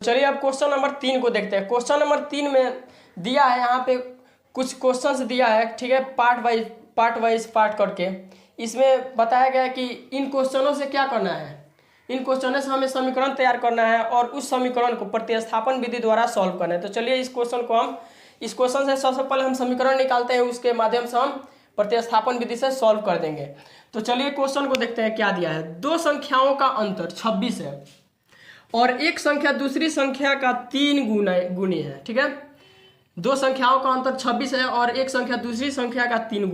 चलिए अब question number 3 को देखते हैं। क्वेश्चन नंबर 3 में दिया है, यहाँ पे कुछ क्वेश्चंस दिया है, ठीक है, पार्ट वाइज पार्ट करके। इसमें बताया गया है कि इन क्वेश्चनों से क्या करना है, इन क्वेश्चनों से हमें समीकरण तैयार करना है और उस समीकरण को प्रतिस्थापन विधि द्वारा सॉल्व करना है। तो चलिए इस क्वेश्चन से सबसे पहले हम समीकरण निकालते हैं, उसके माध्यम से हम प्रतिस्थापन विधि से सॉल्व कर देंगे। तो चलिए क्वेश्चन को देखते हैं क्या दिया है। दो संख्याओं का अंतर 26 है और एक संख्या दूसरी संख्या का 3 गुनी है, ठीक है। दो संख्याओं का अंतर 26 है और एक संख्या दूसरी संख्या का 3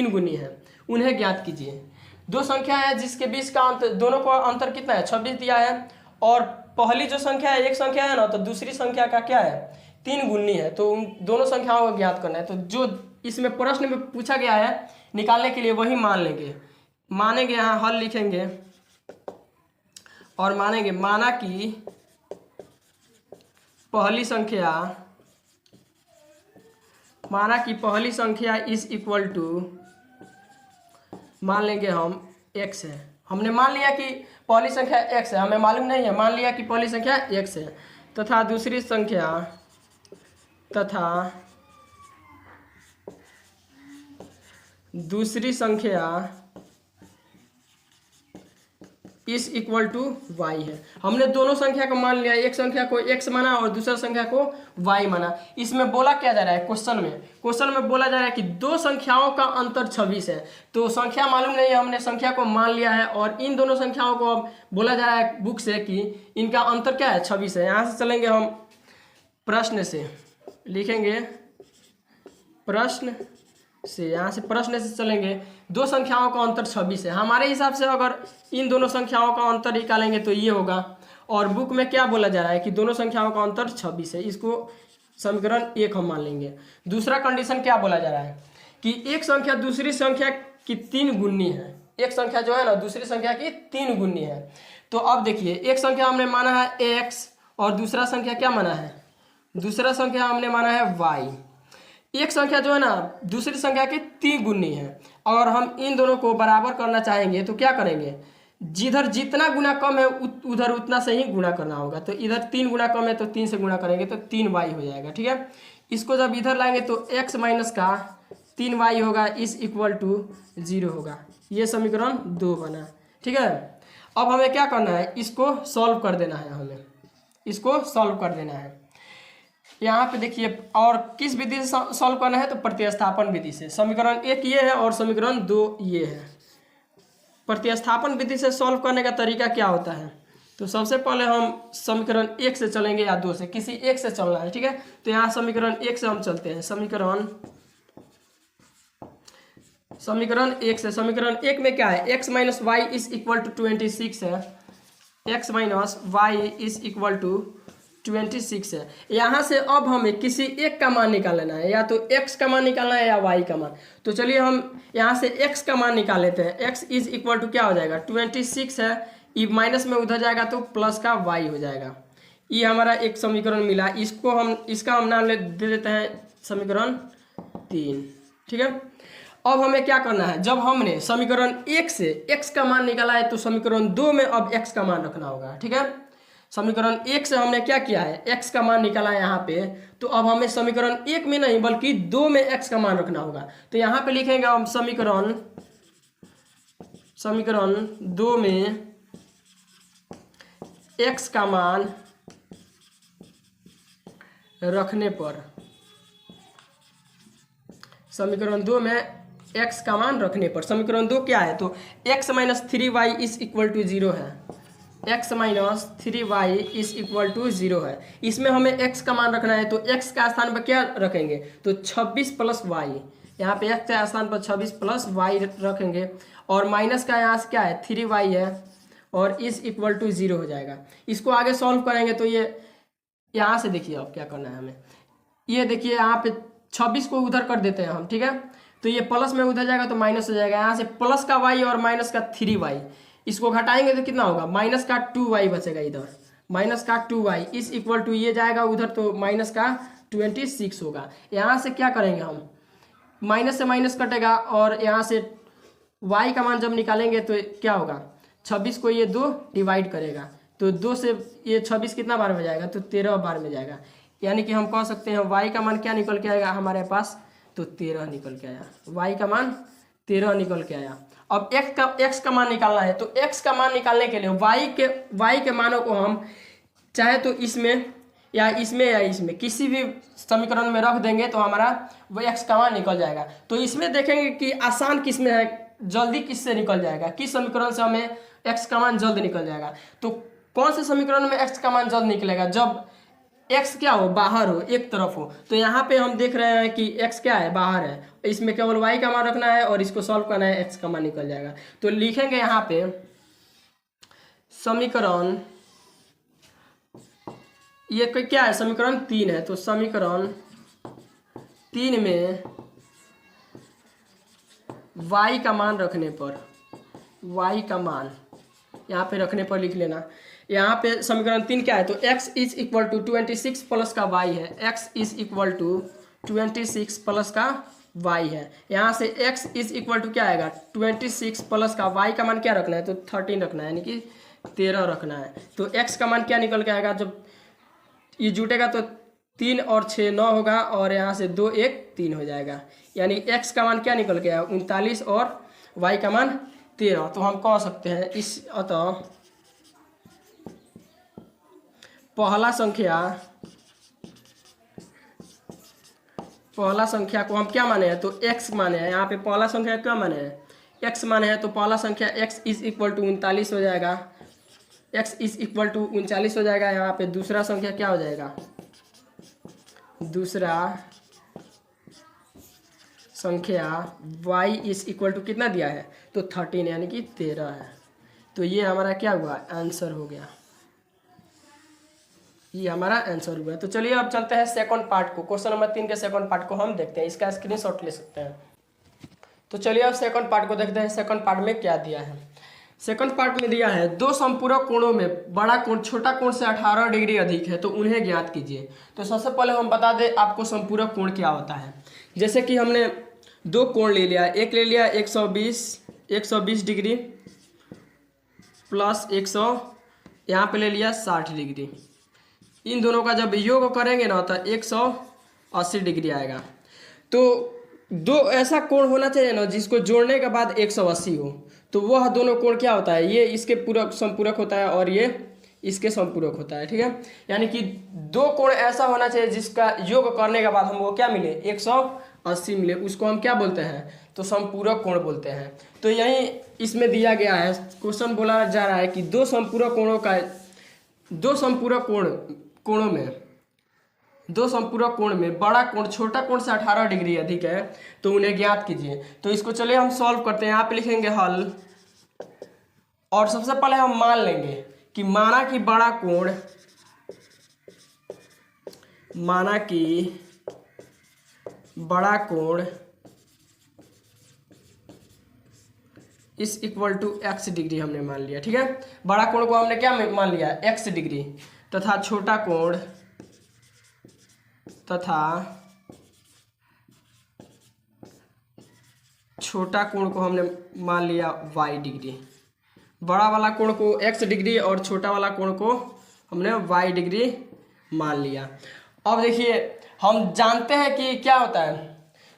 गुनी है, उन्हें ज्ञात कीजिए। दो संख्या है जिसके बीच का अंतर, दोनों का अंतर कितना है, 26 दिया है और पहली जो संख्या है एक संख्या है ना, तो दूसरी संख्या का क्या है, 3 गुनी है। तो उन दोनों संख्याओं को ज्ञात करना है। तो जो इसमें प्रश्न में पूछा गया है निकालने के लिए वही मानेंगे, यहाँ हल लिखेंगे और मानेंगे। माना कि पहली संख्या इज इक्वल टू, मान लेंगे हम x है। हमने मान लिया कि पहली संख्या x है, हमें मालूम नहीं है, मान लिया कि पहली संख्या x है, तथा दूसरी संख्या इस इक्वल टू y है। हमने दोनों संख्या को मान लिया, एक संख्या को x माना और दूसरा संख्या को y माना। इसमें बोला क्या जा रहा है, क्वेश्चन में बोला जा रहा है कि दो संख्याओं का अंतर 26 है। तो संख्या मालूम नहीं है, हमने संख्या को मान लिया है और इन दोनों संख्याओं को अब बोला जा रहा है बुक से कि इनका अंतर क्या है, 26 है। यहाँ से चलेंगे हम प्रश्न से, लिखेंगे प्रश्न से, यहाँ से प्रश्न से चलेंगे। दो संख्याओं का अंतर 26 है। हमारे हिसाब से अगर इन दोनों संख्याओं का अंतर निकालेंगे तो ये होगा, और बुक में क्या बोला जा रहा है कि दोनों संख्याओं का अंतर 26 है। इसको समीकरण 1 हम मान लेंगे। दूसरा कंडीशन क्या बोला जा रहा है कि एक संख्या दूसरी संख्या की 3 गुनी है। एक संख्या जो है ना दूसरी संख्या की 3 गुनी है। तो अब देखिए, एक संख्या हमने माना है x और दूसरा संख्या क्या माना है, दूसरा संख्या हमने माना है y। एक संख्या जो है ना दूसरी संख्या की 3 गुनी है और हम इन दोनों को बराबर करना चाहेंगे तो क्या करेंगे, जिधर जितना गुना कम है उधर उतना से ही गुना करना होगा। तो इधर 3 गुना कम है तो 3 से गुना करेंगे तो 3y हो जाएगा, ठीक है। इसको जब इधर लाएंगे तो x माइनस का 3y होगा इस इक्वल टू 0 होगा। ये समीकरण 2 बना, ठीक है। अब हमें क्या करना है, इसको सॉल्व कर देना है, हमें इसको सॉल्व कर देना है। यहाँ पे देखिए, और किस विधि से सॉल्व करना है, तो प्रतिस्थापन विधि से। समीकरण 1 ये है और समीकरण 2 ये है। प्रतिस्थापन विधि से सॉल्व करने का तरीका क्या होता है, तो सबसे पहले हम समीकरण 1 से चलेंगे या 2 से, किसी एक से चलना है, ठीक है। तो यहाँ समीकरण 1 से हम चलते हैं। समीकरण 1 से, समीकरण 1 में क्या है, x minus Y is equal to 26 है। x minus Y is equal to 26 है। यहाँ से अब हमें किसी एक का मान निकालना है, या तो x का मान निकालना है या y का मान। तो चलिए हम यहाँ से x का मान निकाल लेते हैं। x इज इक्वल टू क्या हो जाएगा, 26 है, ये माइनस में उधर जाएगा तो प्लस का y हो जाएगा। ये हमारा एक समीकरण मिला। इसका हम नाम दे देते हैं समीकरण 3, ठीक है। अब हमें क्या करना है, जब हमने समीकरण 1 से x का मान निकाला है तो समीकरण 2 में अब x का मान रखना होगा, ठीक है। समीकरण 1 से हमने क्या किया है, x का मान निकाला है यहाँ पे, तो अब हमें समीकरण 1 में नहीं बल्कि 2 में x का मान रखना होगा। तो यहाँ पे लिखेंगे हम समीकरण 2 में x का मान रखने पर, समीकरण 2 में x का मान रखने पर, समीकरण 2 क्या है, तो x minus 3y is equal to 0 है। x minus 3y is equal to 0 है। इसमें हमें x का मान रखना है, तो x का स्थान पर क्या रखेंगे, तो 26 प्लस y। यहाँ पे x के स्थान पर 26 प्लस y रखेंगे और माइनस का यहाँ से क्या है, 3y है और इज इक्वल टू 0 हो जाएगा। इसको आगे सॉल्व करेंगे तो ये यहाँ से देखिए अब क्या करना है हमें, ये देखिए यहाँ पे 26 को उधर कर देते हैं हम, ठीक है। तो ये प्लस में उधर जाएगा तो माइनस हो जाएगा। यहाँ से प्लस का y और माइनस का 3y, इसको घटाएंगे तो कितना होगा, माइनस का 2y बचेगा इधर, माइनस का 2y इस इक्वल टू ये जाएगा उधर तो माइनस का 26 होगा। यहाँ से क्या करेंगे हम, माइनस से माइनस कटेगा और यहाँ से y का मान जब निकालेंगे तो क्या होगा, 26 को ये 2 डिवाइड करेगा तो 2 से ये 26 कितना बार में जाएगा, तो 13 बार में जाएगा। यानी कि हम कह सकते हैं y का मान क्या निकल के आएगा हमारे पास, तो 13 निकल के आया, y का मान 13 निकल के आया। अब x का मान निकालना है, तो x का मान निकालने के लिए y के मानों को हम चाहे तो इसमें या इसमें किसी भी समीकरण में रख देंगे तो हमारा वो x का मान निकल जाएगा। तो इसमें देखेंगे कि आसान किस में है, जल्दी किससे निकल जाएगा, किस समीकरण से हमें x का मान जल्द निकल जाएगा। तो कौन से समीकरण में x का मान जल्द निकलेगा, जब x क्या हो, बाहर हो, एक तरफ हो। तो यहाँ पे हम देख रहे हैं कि x क्या है, बाहर है, इसमें केवल y का मान रखना है और इसको सॉल्व करना है, x का मान निकल जाएगा। तो लिखेंगे यहाँ पे समीकरण, ये क्या है, समीकरण 3 है, तो समीकरण 3 में y का मान रखने पर, y का मान यहाँ पे रखने पर लिख लेना। यहाँ पे समीकरण 3 क्या है, तो x is equal to 26 plus का y है, x is equal to 26 plus का y है। यहाँ से x इज इक्वल टू क्या आएगा, 26 प्लस का y का मान क्या रखना है, तो 13 रखना है, यानी कि 13 रखना है। तो x का मान क्या निकल के आएगा, जब ये जुटेगा तो 3 और 6 9 होगा, और यहाँ से 2 1 3 हो जाएगा, यानी x का मान क्या निकल के आया 39 और y का मान 13। तो हम कह सकते हैं इस, अतः पहला संख्या को हम क्या माने हैं, तो x माने हैं। यहाँ पे पहला संख्या क्या माने हैं, x माने हैं, तो पहला संख्या x इज इक्वल टू 39 हो जाएगा, x इज इक्वल टू 39 हो जाएगा। यहाँ पे दूसरा संख्या क्या हो जाएगा, दूसरा संख्या y इज इक्वल टू कितना दिया है, तो 13 यानी कि 13 है। तो ये हमारा क्या हुआ, आंसर हो गया, ये हमारा आंसर हुआ। तो चलिए अब चलते हैं सेकंड पार्ट को, क्वेश्चन नंबर 3 के सेकंड पार्ट को हम देखते हैं, इसका स्क्रीनशॉट ले सकते हैं। तो चलिए अब सेकंड पार्ट को देखते हैं, सेकंड पार्ट में क्या दिया है। सेकंड पार्ट में दिया है दो संपूरक कोणों में बड़ा कोण छोटा कोण से 18 डिग्री अधिक है, तो उन्हें ज्ञात कीजिए। तो सबसे पहले हम बता दें आपको संपूरक कोण क्या होता है। जैसे कि हमने दो कोण ले लिया, एक ले लिया 120 डिग्री प्लस 100 यहाँ पे ले लिया 60 डिग्री। इन दोनों का जब योग करेंगे ना तो 180 डिग्री आएगा। तो दो ऐसा कोण होना चाहिए ना जिसको जोड़ने के बाद 180 हो, तो वह दोनों कोण क्या होता है, ये इसके पूरक संपूरक होता है और ये इसके संपूरक होता है, ठीक है। यानी कि दो कोण ऐसा होना चाहिए जिसका योग करने के बाद हमको क्या मिले, 180 मिले, उसको हम क्या बोलते हैं, तो संपूरक कोण बोलते हैं। तो यही इसमें दिया गया है, क्वेश्चन बोला जा रहा है कि दो संपूरक कोण में बड़ा कोण छोटा कोण से 18 डिग्री अधिक है, तो उन्हें ज्ञात कीजिए। तो इसको चलिए हम सॉल्व करते हैं। यहाँ पे लिखेंगे हल, और सबसे पहले हम मान लेंगे कि माना कि बड़ा कोण इस इक्वल टू x डिग्री हमने मान लिया, ठीक है। बड़ा कोण को हमने क्या मान लिया, x डिग्री, तथा छोटा कोण को हमने मान लिया y डिग्री। बड़ा वाला कोण को x डिग्री और छोटा वाला कोण को हमने y डिग्री मान लिया। अब देखिए हम जानते हैं कि क्या होता है,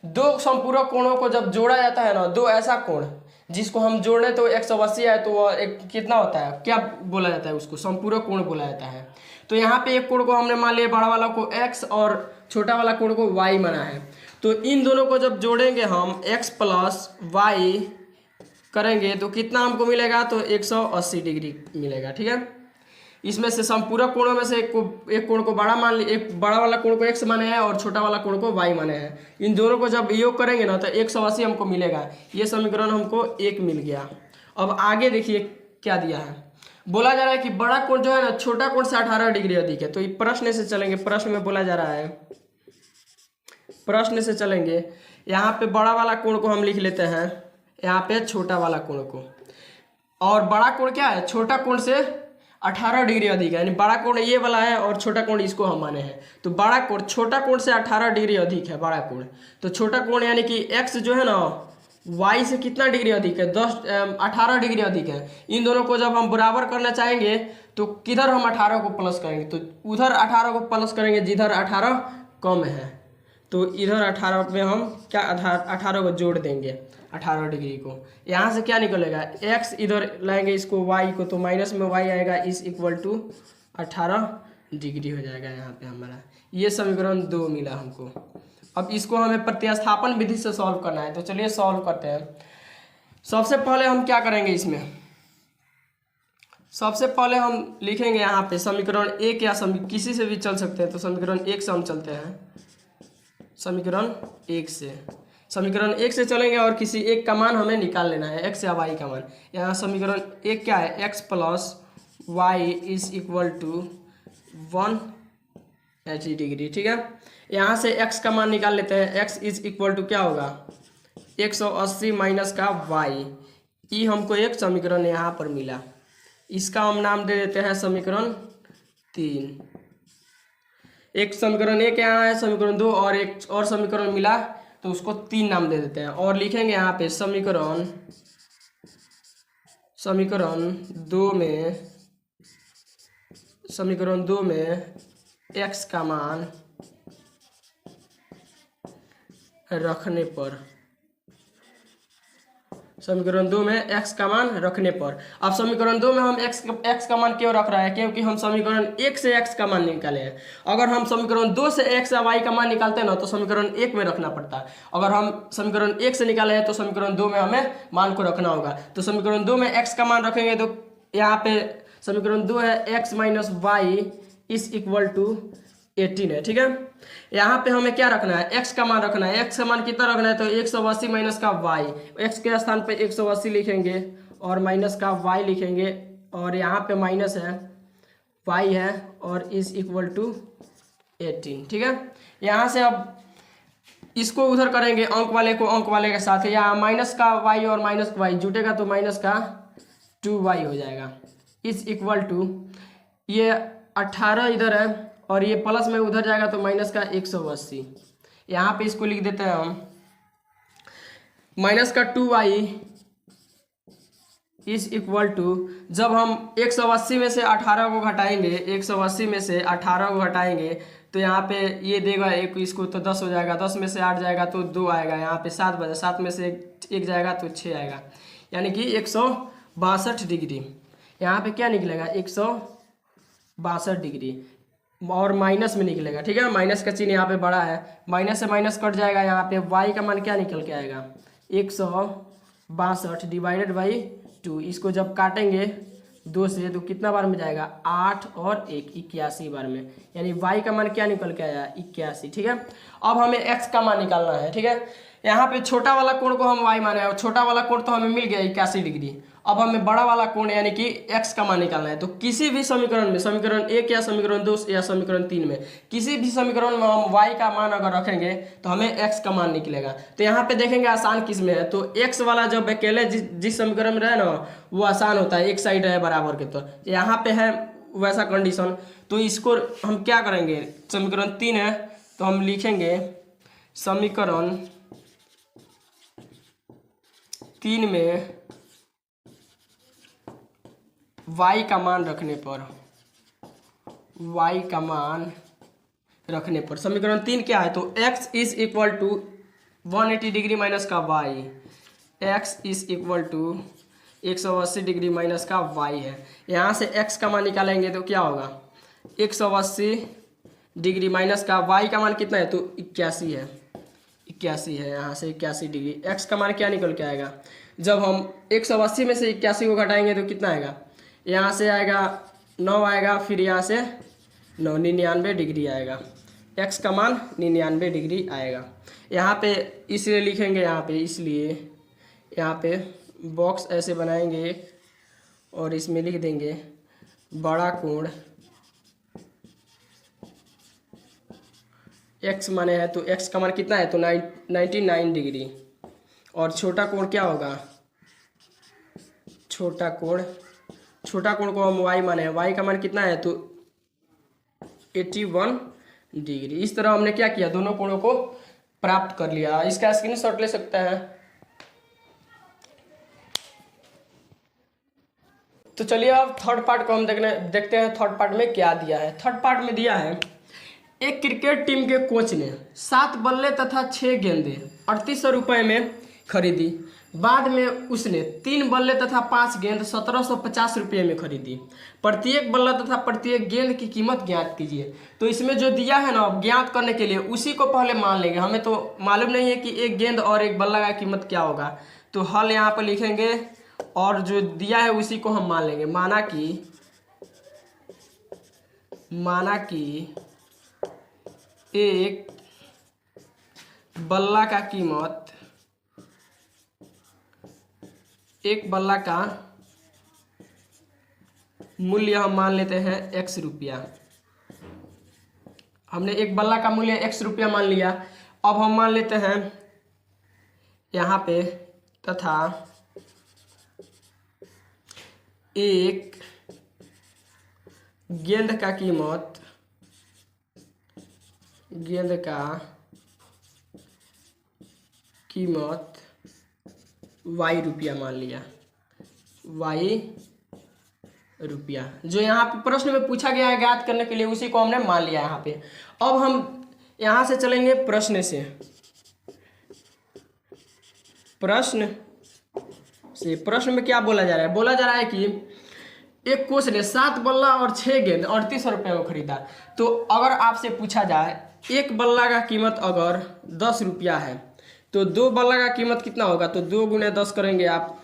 दो संपूरक कोणों को जब जोड़ा जाता है ना, दो ऐसा कोण जिसको हम जोड़े तो 180 है, तो वह एक कितना होता है, क्या बोला जाता है, उसको संपूरक कोण बोला जाता है। तो यहाँ पे एक कोण को हमने मान लिया बड़ा वाला को x और छोटा वाला कोण को y माना है। तो इन दोनों को जब जोड़ेंगे हम x प्लस y करेंगे तो कितना हमको मिलेगा, तो 180 डिग्री मिलेगा, ठीक है। इसमें से संपूरक कोणों में से एक कोण को बड़ा मान लिया, एक बड़ा वाला कोण को x माने हैं और छोटा वाला कोण को y माने हैं। इन दोनों को जब योग करेंगे ना तो 180 हमको मिलेगा। ये समीकरण हमको 1 मिल गया। अब आगे देखिए क्या दिया है, बोला जा रहा है कि बड़ा कोण जो है ना छोटा कोण से 18 डिग्री अधिक है। तो ये प्रश्न से चलेंगे, प्रश्न में बोला जा रहा है, प्रश्न से चलेंगे। यहाँ पे बड़ा वाला कोण को हम लिख लेते हैं, यहाँ पे छोटा वाला कोण को, और बड़ा कोण क्या है, छोटा कोण से 18 डिग्री अधिक है, यानी बड़ा कोण ये वाला है और छोटा कोण इसको हम माने हैं। तो बड़ा कोण छोटा कोण से 18 डिग्री अधिक है बड़ा कोण, तो छोटा कोण यानी कि x जो है ना y से कितना डिग्री अधिक है, 18 डिग्री अधिक है। इन दोनों को जब हम बराबर करना चाहेंगे तो किधर हम 18 को प्लस करेंगे, तो उधर 18 को प्लस करेंगे जिधर 18 कम है। तो इधर 18 में हम क्या 18 को जोड़ देंगे 18 डिग्री को। यहाँ से क्या निकलेगा, x इधर लाएंगे इसको y को, तो माइनस में y आएगा इस इक्वल टू 18 डिग्री हो जाएगा यहाँ पे हमारा। ये समीकरण 2 मिला हमको। अब इसको हमें प्रतिस्थापन विधि से सॉल्व करना है, तो चलिए सॉल्व करते हैं। सबसे पहले हम क्या करेंगे, इसमें सबसे पहले हम लिखेंगे यहाँ पे समीकरण 1 या किसी से भी चल सकते हैं। तो समीकरण 1 से हम चलते हैं, समीकरण 1 से चलेंगे और किसी एक का मान हमें निकाल लेना है, x या y का मान। यहाँ समीकरण 1 क्या है, x plus Y is equal to 180 degree. ठीक है, यहाँ से x का मान निकाल लेते हैं। x इज इक्वल टू क्या होगा, 180 माइनस का y। ये हमको एक समीकरण यहाँ पर मिला, इसका हम नाम दे देते हैं समीकरण 3। एक समीकरण 1 यहाँ है, समीकरण 2 और एक और समीकरण मिला, तो उसको 3 नाम दे देते हैं। और लिखेंगे यहाँ पे समीकरण 2 में x का मान रखने पर, समीकरण 2 में x का मान रखने पर। अब समीकरण 2 में हम x का मान क्यों रख रहा है, क्योंकि हम समीकरण 1 से x का मान निकाले हैं। अगर हम समीकरण 2 से x या y का मान निकालते हैं ना, तो समीकरण 1 में रखना पड़ता है। अगर हम समीकरण 1 से निकाले हैं तो समीकरण 2 में हमें मान को रखना होगा। तो समीकरण 2 में x का मान रखेंगे, तो यहाँ पे समीकरण 2 है x minus Y is equal to 18 है। ठीक है, यहाँ पे हमें क्या रखना है, x का मान रखना है। x का मान कितना रखना है, तो 180 माइनस का y, x के स्थान पे 180 लिखेंगे और माइनस का y लिखेंगे, और यहाँ पे माइनस है y है और इज इक्वल टू 18। ठीक है, यहाँ से अब इसको उधर करेंगे, अंक वाले को अंक वाले के साथ। यहाँ माइनस का y और माइनस का y जुटेगा तो माइनस का 2y हो जाएगा इज इक्वल टू, ये 18 इधर है और ये प्लस में उधर जाएगा तो माइनस का 180। यहाँ पे इसको लिख देते हैं हम माइनस का 2y इज इक्वल टू, जब हम 180 में से 18 को घटाएंगे, 180 में से 18 को घटाएंगे तो यहाँ पे ये देगा एक, इसको तो 10 हो जाएगा, 10 में से 8 जाएगा तो 2 आएगा, यहाँ पे 7 बचा, 7 में से 1 जाएगा तो 6 आएगा, यानी कि 162 डिग्री। यहाँ पे क्या निकलेगा, 162 डिग्री और माइनस में निकलेगा। ठीक है, माइनस का चिन्ह यहाँ पे बड़ा है, माइनस से माइनस कट जाएगा। यहाँ पे y का मान क्या निकल के आएगा, 162 डिवाइडेड बाई 2। इसको जब काटेंगे 2 से तो कितना बार में जाएगा, 8 और 1 81 बार में, यानी y का मान क्या निकल के आया, 81। ठीक है, अब हमें x का मान निकालना है। ठीक है, यहाँ पे छोटा वाला कोण को हम y माने और छोटा वाला कोण तो हमें मिल गया 81 डिग्री। अब हमें बड़ा वाला कोण यानी कि x का मान निकालना है। तो किसी भी समीकरण में, समीकरण 1 या समीकरण 2 या समीकरण 3 में, किसी भी समीकरण में हम y का मान अगर रखेंगे तो हमें x का मान निकलेगा। तो यहाँ पे देखेंगे आसान किस में है, तो x वाला जब अकेले जिस समीकरण में रहे ना वो आसान होता है, एक साइड रहे बराबर के। तो यहाँ पे है वैसा कंडीशन, तो इसको हम क्या करेंगे, समीकरण 3 है तो हम लिखेंगे समीकरण 3 में y का मान रखने पर, y का मान रखने पर समीकरण 3 क्या है, तो x is equal to 180 degree minus का y, x is equal to 180 degree minus का y है। यहाँ से x का मान निकालेंगे तो क्या होगा, 180 डिग्री माइनस का y का मान कितना है, तो 81 है, 81 है। यहाँ से 81 डिग्री, x का मान क्या निकल के आएगा, जब हम 180 में से 81 को घटाएंगे तो कितना आएगा, यहाँ से आएगा 9 आएगा, फिर यहाँ से 9, 99 डिग्री आएगा, x का मान 99 डिग्री आएगा। यहाँ पे इसलिए लिखेंगे, यहाँ पे इसलिए यहाँ पे बॉक्स ऐसे बनाएंगे और इसमें लिख देंगे बड़ा कोण x माने है, तो x का मान कितना है, तो 99 डिग्री, और छोटा कोण क्या होगा, छोटा कोण को हम y माने हैं, y का मान कितना है, तो 81 डिग्री। इस तरह हमने क्या किया, दोनों कोणों को प्राप्त कर लिया। इसका स्क्रीनशॉट ले सकते हैं। तो चलिए अब थर्ड पार्ट को हम देखते हैं थर्ड पार्ट में क्या दिया है। थर्ड पार्ट में दिया है एक क्रिकेट टीम के कोच ने 7 बल्ले तथा 6 गेंदें 3800 रुपये में खरीदी। बाद में उसने 3 बल्ले तथा 5 गेंद 1750 रुपये में खरीदी। प्रत्येक बल्ला तथा प्रत्येक गेंद की कीमत ज्ञात कीजिए। तो इसमें जो दिया है ना, अब ज्ञात करने के लिए उसी को पहले मान लेंगे। हमें तो मालूम नहीं है कि एक गेंद और एक बल्ला का कीमत क्या होगा, तो हल यहाँ पर लिखेंगे और जो दिया है उसी को हम मान लेंगे। माना कि एक बल्ला का कीमत, एक बल्ला का मूल्य हम मान लेते हैं x रुपया। हमने एक बल्ला का मूल्य x रुपया मान लिया। अब हम मान लेते हैं यहाँ पे तथा एक गेंद का कीमत, y रुपया मान लिया, y रुपया। जो यहाँ पे प्रश्न में पूछा गया है ज्ञात करने के लिए उसी को हमने मान लिया यहाँ पे। अब हम यहाँ से चलेंगे प्रश्न से। प्रश्न में क्या बोला जा रहा है? बोला जा रहा है कि एक कोच ने 7 बल्ला और 6 गेंद 3800 रुपये में खरीदा। तो अगर आपसे पूछा जाए एक बल्ला का कीमत अगर 10 रुपया है तो 2 बल्ला का कीमत कितना होगा? तो 2 गुणे 10 करेंगे आप,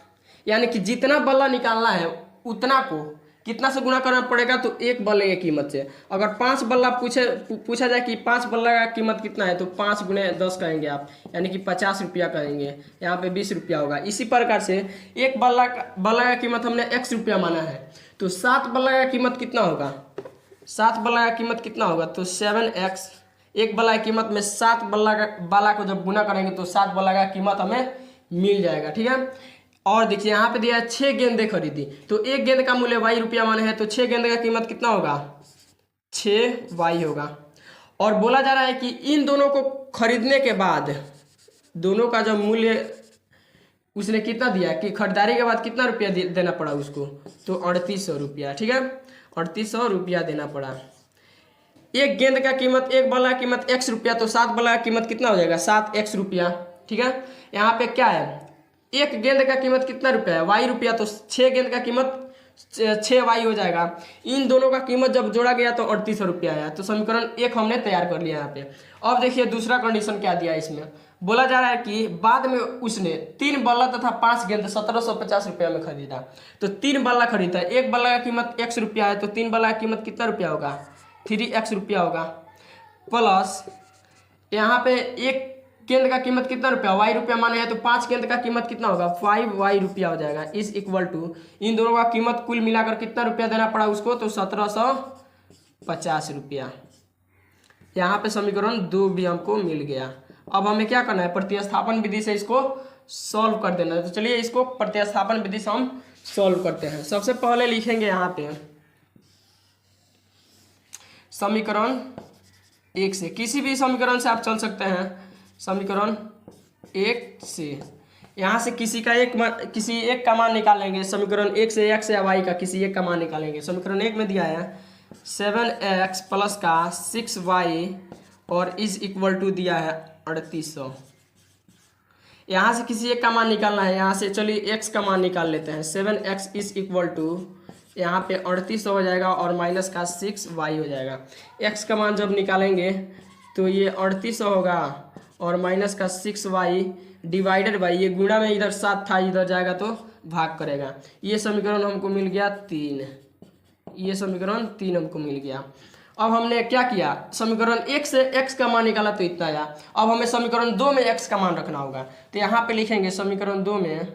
यानी कि जितना बल्ला निकालना है उतना को कितना से गुणा करना पड़ेगा? तो एक बल्ले की कीमत से। अगर 5 बल्ला पूछा जाए कि 5 बल्ला का कीमत कितना है, तो 5 गुणे 10 करेंगे आप, यानी कि 50 रुपया करेंगे। यहाँ पे 20 रुपया होगा। इसी प्रकार से एक बल्ला का कीमत हमने x रुपया माना है, तो 7 बल्ला का कीमत कितना होगा? 7 बल्ला का कीमत कितना होगा? तो 7x। एक बल्ला की कीमत में 7 बल्ला को जब गुना करेंगे तो 7 बल्ला का कीमत हमें मिल जाएगा। ठीक है। और देखिए यहाँ पे दिया है 6 गेंदें खरीदी, तो एक गेंद का मूल्य y रुपया माने है, तो 6 गेंद का कीमत कितना होगा? 6y होगा। और बोला जा रहा है कि इन दोनों को खरीदने के बाद दोनों का जो मूल्य उसने कितना दिया कि खरीदारी के बाद कितना रुपया देना पड़ा उसको? तो 3800 रुपया। ठीक है, 3800 रुपया देना पड़ा। एक गेंद का कीमत, एक बल्ला की कीमत x रुपया, तो 7 बल्ला का कीमत कितना हो जाएगा? 7x रुपया। ठीक है। यहाँ पे क्या है? एक गेंद का कीमत कितना रुपया है? y रुपया, तो 6 गेंद का कीमत 6y हो जाएगा। इन दोनों का कीमत जब जोड़ा गया तो 3800 रुपया आया। तो समीकरण 1 हमने तैयार कर लिया यहाँ पे। अब देखिए दूसरा कंडीशन क्या दिया है इसमें। बोला जा रहा है कि बाद में उसने 3 बल्ला तथा 5 गेंद 1750 रुपया में खरीदा। तो 3 बल्ला खरीदा, एक बल्ला का कीमत x रुपया है, तो 3 बल्ला का कीमत कितना रुपया होगा? 3x रुपया होगा। प्लस यहाँ पे एक गेंद का कीमत कितना रुपया? y रुपया माने है, तो 5 गेंद का कीमत कितना होगा? 5y रुपया हो जाएगा। इज इक्वल टू इन दोनों का कीमत कुल मिलाकर कितना रुपया देना पड़ा उसको? तो 1750 रुपया। यहाँ पे समीकरण 2 भी हमको मिल गया। अब हमें क्या करना है? प्रतिस्थापन विधि से इसको सॉल्व कर देना है। तो चलिए इसको प्रतिस्थापन विधि से हम सॉल्व करते हैं। सबसे पहले लिखेंगे यहाँ पे समीकरण 1 से, किसी भी समीकरण से आप चल सकते हैं। समीकरण 1 से यहाँ से किसी एक का मान निकालेंगे। समीकरण 1 से x या y का किसी एक का मान निकालेंगे। समीकरण 1 में दिया है 7x प्लस का 6y और इज इक्वल टू दिया है 3800। यहाँ से किसी एक का मान निकालना है। यहाँ से चलिए x का मान निकाल लेते हैं। 7x इज इक्वल टू यहाँ पे 3800 हो जाएगा और माइनस का 6y हो जाएगा। x का मान जब निकालेंगे तो ये 3800 होगा और माइनस का 6y डिवाइडेड बाई, ये गुणा में इधर 7 था, इधर जाएगा तो भाग करेगा। ये समीकरण हमको मिल गया 3। ये समीकरण 3 हमको मिल गया। अब हमने क्या किया? समीकरण 1 से x का मान निकाला तो इतना आया। अब हमें समीकरण 2 में x का मान रखना होगा। तो यहाँ पे लिखेंगे समीकरण 2 में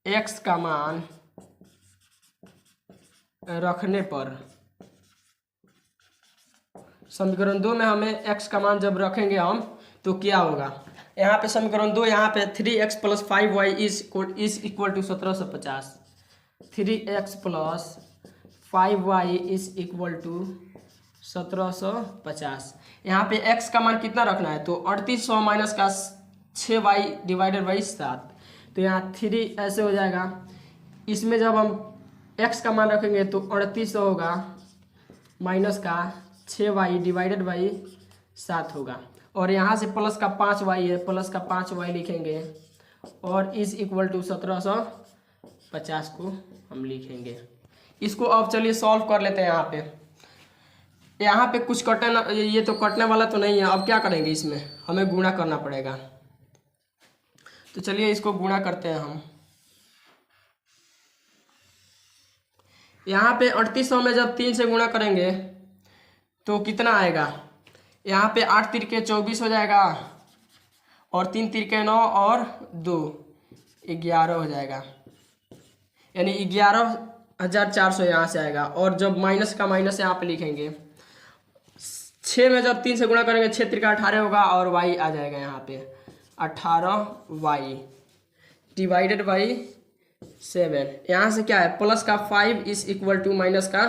x का मान रखने पर, समीकरण 2 में हमें x का मान जब रखेंगे हम तो क्या होगा? यहाँ पे समीकरण 2, यहाँ पे 3x plus 5y is equal to 1750। 3x plus 5y is equal to 1750। यहाँ पे x का मान कितना रखना है, तो 3800 माइनस का 6y डिवाइडेड बाई 7, तो यहाँ 3 ऐसे हो जाएगा। इसमें जब हम x का मान रखेंगे तो 3800 होगा माइनस का 6y डिवाइडेड बाई 7 होगा, और यहाँ से प्लस का 5y है, प्लस का 5y लिखेंगे और इज इक्वल टू 1750 को हम लिखेंगे। इसको अब चलिए सॉल्व कर लेते हैं। यहाँ पे कुछ कटना, ये तो कटने वाला तो नहीं है। अब क्या करेंगे, इसमें हमें गुणा करना पड़ेगा। तो चलिए इसको गुणा करते हैं हम। यहाँ पे 3800 में जब 3 से गुणा करेंगे तो कितना आएगा, यहाँ पे 8 तिरके 24 हो जाएगा और 3 तिरके 9 और 2 11 हो जाएगा, यानी 11,400 यहाँ से आएगा। और जब माइनस का माइनस यहाँ पे लिखेंगे, 6 में जब 3 से गुणा करेंगे 6 तिरका 18 होगा और y आ जाएगा यहाँ पे 18y डिवाइडेड बाई 7। यहाँ से क्या है, प्लस का 5 इज इक्वल टू माइनस का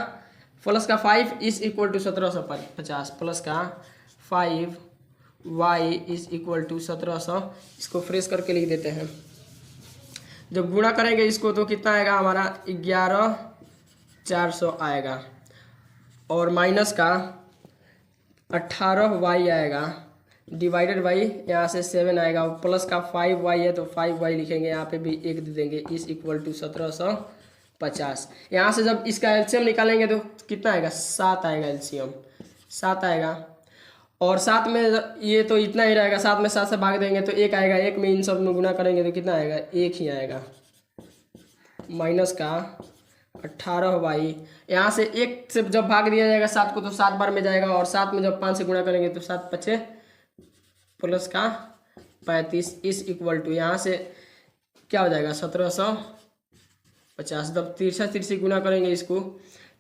प्लस का 5 इज इक्वल टू 1750 प्लस का 5y इज इक्वल टू 1700। इसको फ्रेश करके लिख देते हैं। जब गुणा करेंगे इसको तो कितना आएगा हमारा 11,400 आएगा, और माइनस का 18y आएगा डिवाइडेड बाई यहाँ से 7 आएगा, प्लस का 5y है तो 5y लिखेंगे, यहाँ पे भी 1 दे देंगे, इज इक्वल टू 1750। यहाँ से जब इसका एलसीएम निकालेंगे तो कितना आएगा, 7 आएगा, एलसीएम 7 आएगा। और 7 में ये तो इतना ही रहेगा, 7 में 7 से भाग देंगे तो 1 आएगा, 1 में इन सब में गुना करेंगे तो कितना आएगा, 1 ही आएगा, माइनस का 18y। यहाँ से 1 से जब भाग दिया जाएगा 7 को तो 7 बार में जाएगा, और 7 में जब 5 से गुणा करेंगे तो 7 5 प्लस का 35 इस इक्वल टू यहाँ से क्या हो जाएगा 1750। जब 3 गुणा करेंगे इसको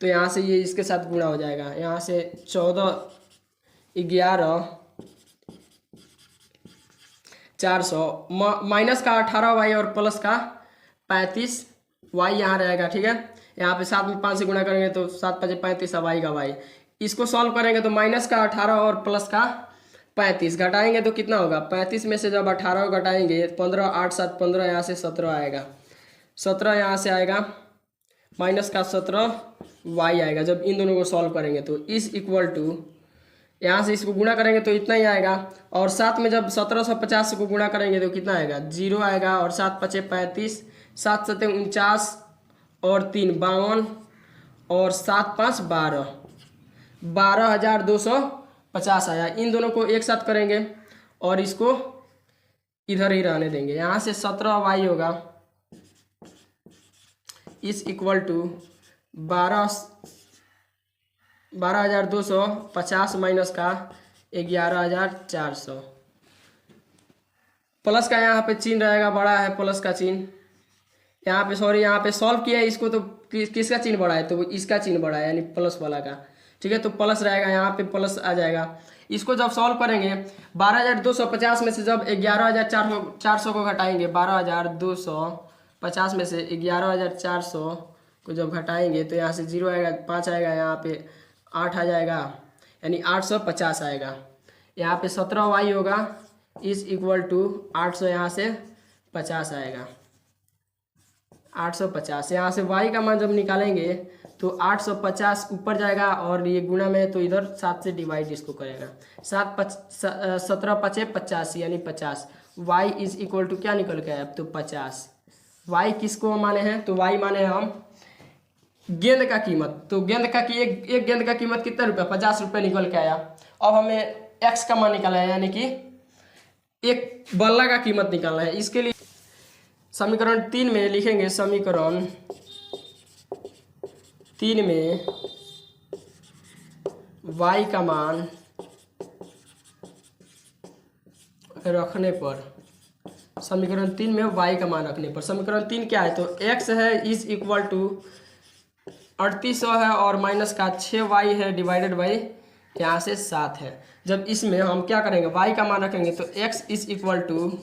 तो यहाँ से ये इसके साथ गुणा हो जाएगा, यहाँ से 14,11,400 माइनस का 18y और प्लस का 35y यहाँ रहेगा, ठीक है। यहाँ पे 7 में 5 से गुणा करेंगे तो 7 5 35 अब आएगा y। इसको सॉल्व करेंगे तो माइनस का 18 और प्लस का 35 घटाएंगे तो कितना होगा, 35 में से जब 18 घटाएंगे 15 8 7 15, यहाँ से 17 आएगा, 17 यहाँ से आएगा, माइनस का 17y आएगा। जब इन दोनों को सॉल्व करेंगे तो इस इक्वल टू यहाँ से इसको गुणा करेंगे तो इतना ही आएगा, और 7 में जब 1750 को गुणा करेंगे तो कितना आएगा, 0 आएगा, और 7 5 35 7 7 49 और 3 52 और 7 5 12 12,250 आया। इन दोनों को एक साथ करेंगे और इसको इधर ही रहने देंगे, यहाँ से 17y होगा इस इक्वल टू 12,250 माइनस का 11,400। प्लस का यहाँ पे चिन्ह रहेगा, बड़ा है प्लस का चिन्ह, यहाँ पे सॉरी यहाँ पे सॉल्व किया है इसको तो किसका चिन्ह बड़ा है, तो इसका चिन्ह बड़ा है, यानी प्लस वाला का, ठीक है। तो प्लस रहेगा, यहाँ पे प्लस आ जाएगा। इसको जब सॉल्व करेंगे 12,250 में से जब 11,400 को घटाएंगे, 12,250 में से 11,400 को जब घटाएंगे तो यहाँ से 0 आएगा, 5 आएगा, यहाँ पे 8 आ जाएगा, यानी 850 आएगा। यहाँ पे 17y होगा इज इक्वल टू 800, यहाँ से 50 आएगा, 850। यहाँ से y का मान जब निकालेंगे तो 850 ऊपर जाएगा, और ये गुणा में तो इधर 7 से डिवाइड इसको करेगा, 17 5 85 यानी 50। y इज इक्वल टू क्या निकल के आया अब तो 50। y किसको माने हैं, तो y माने हैं हम गेंद का कीमत। तो गेंद का की एक गेंद का कीमत कितना रुपया, 50 रुपये निकल के आया। अब हमें x का मान निकालना है, यानी कि एक बल्ला का कीमत निकालना है। इसके लिए समीकरण 3 में लिखेंगे, समीकरण 3 में y का मान रखने पर, समीकरण 3 में y का मान रखने पर, समीकरण 3 क्या है, तो x है इज इक्वल टू 3800 है और माइनस का 6y है डिवाइडेड बाई यहाँ से 7 है। जब इसमें हम क्या करेंगे, y का मान रखेंगे तो x is equal to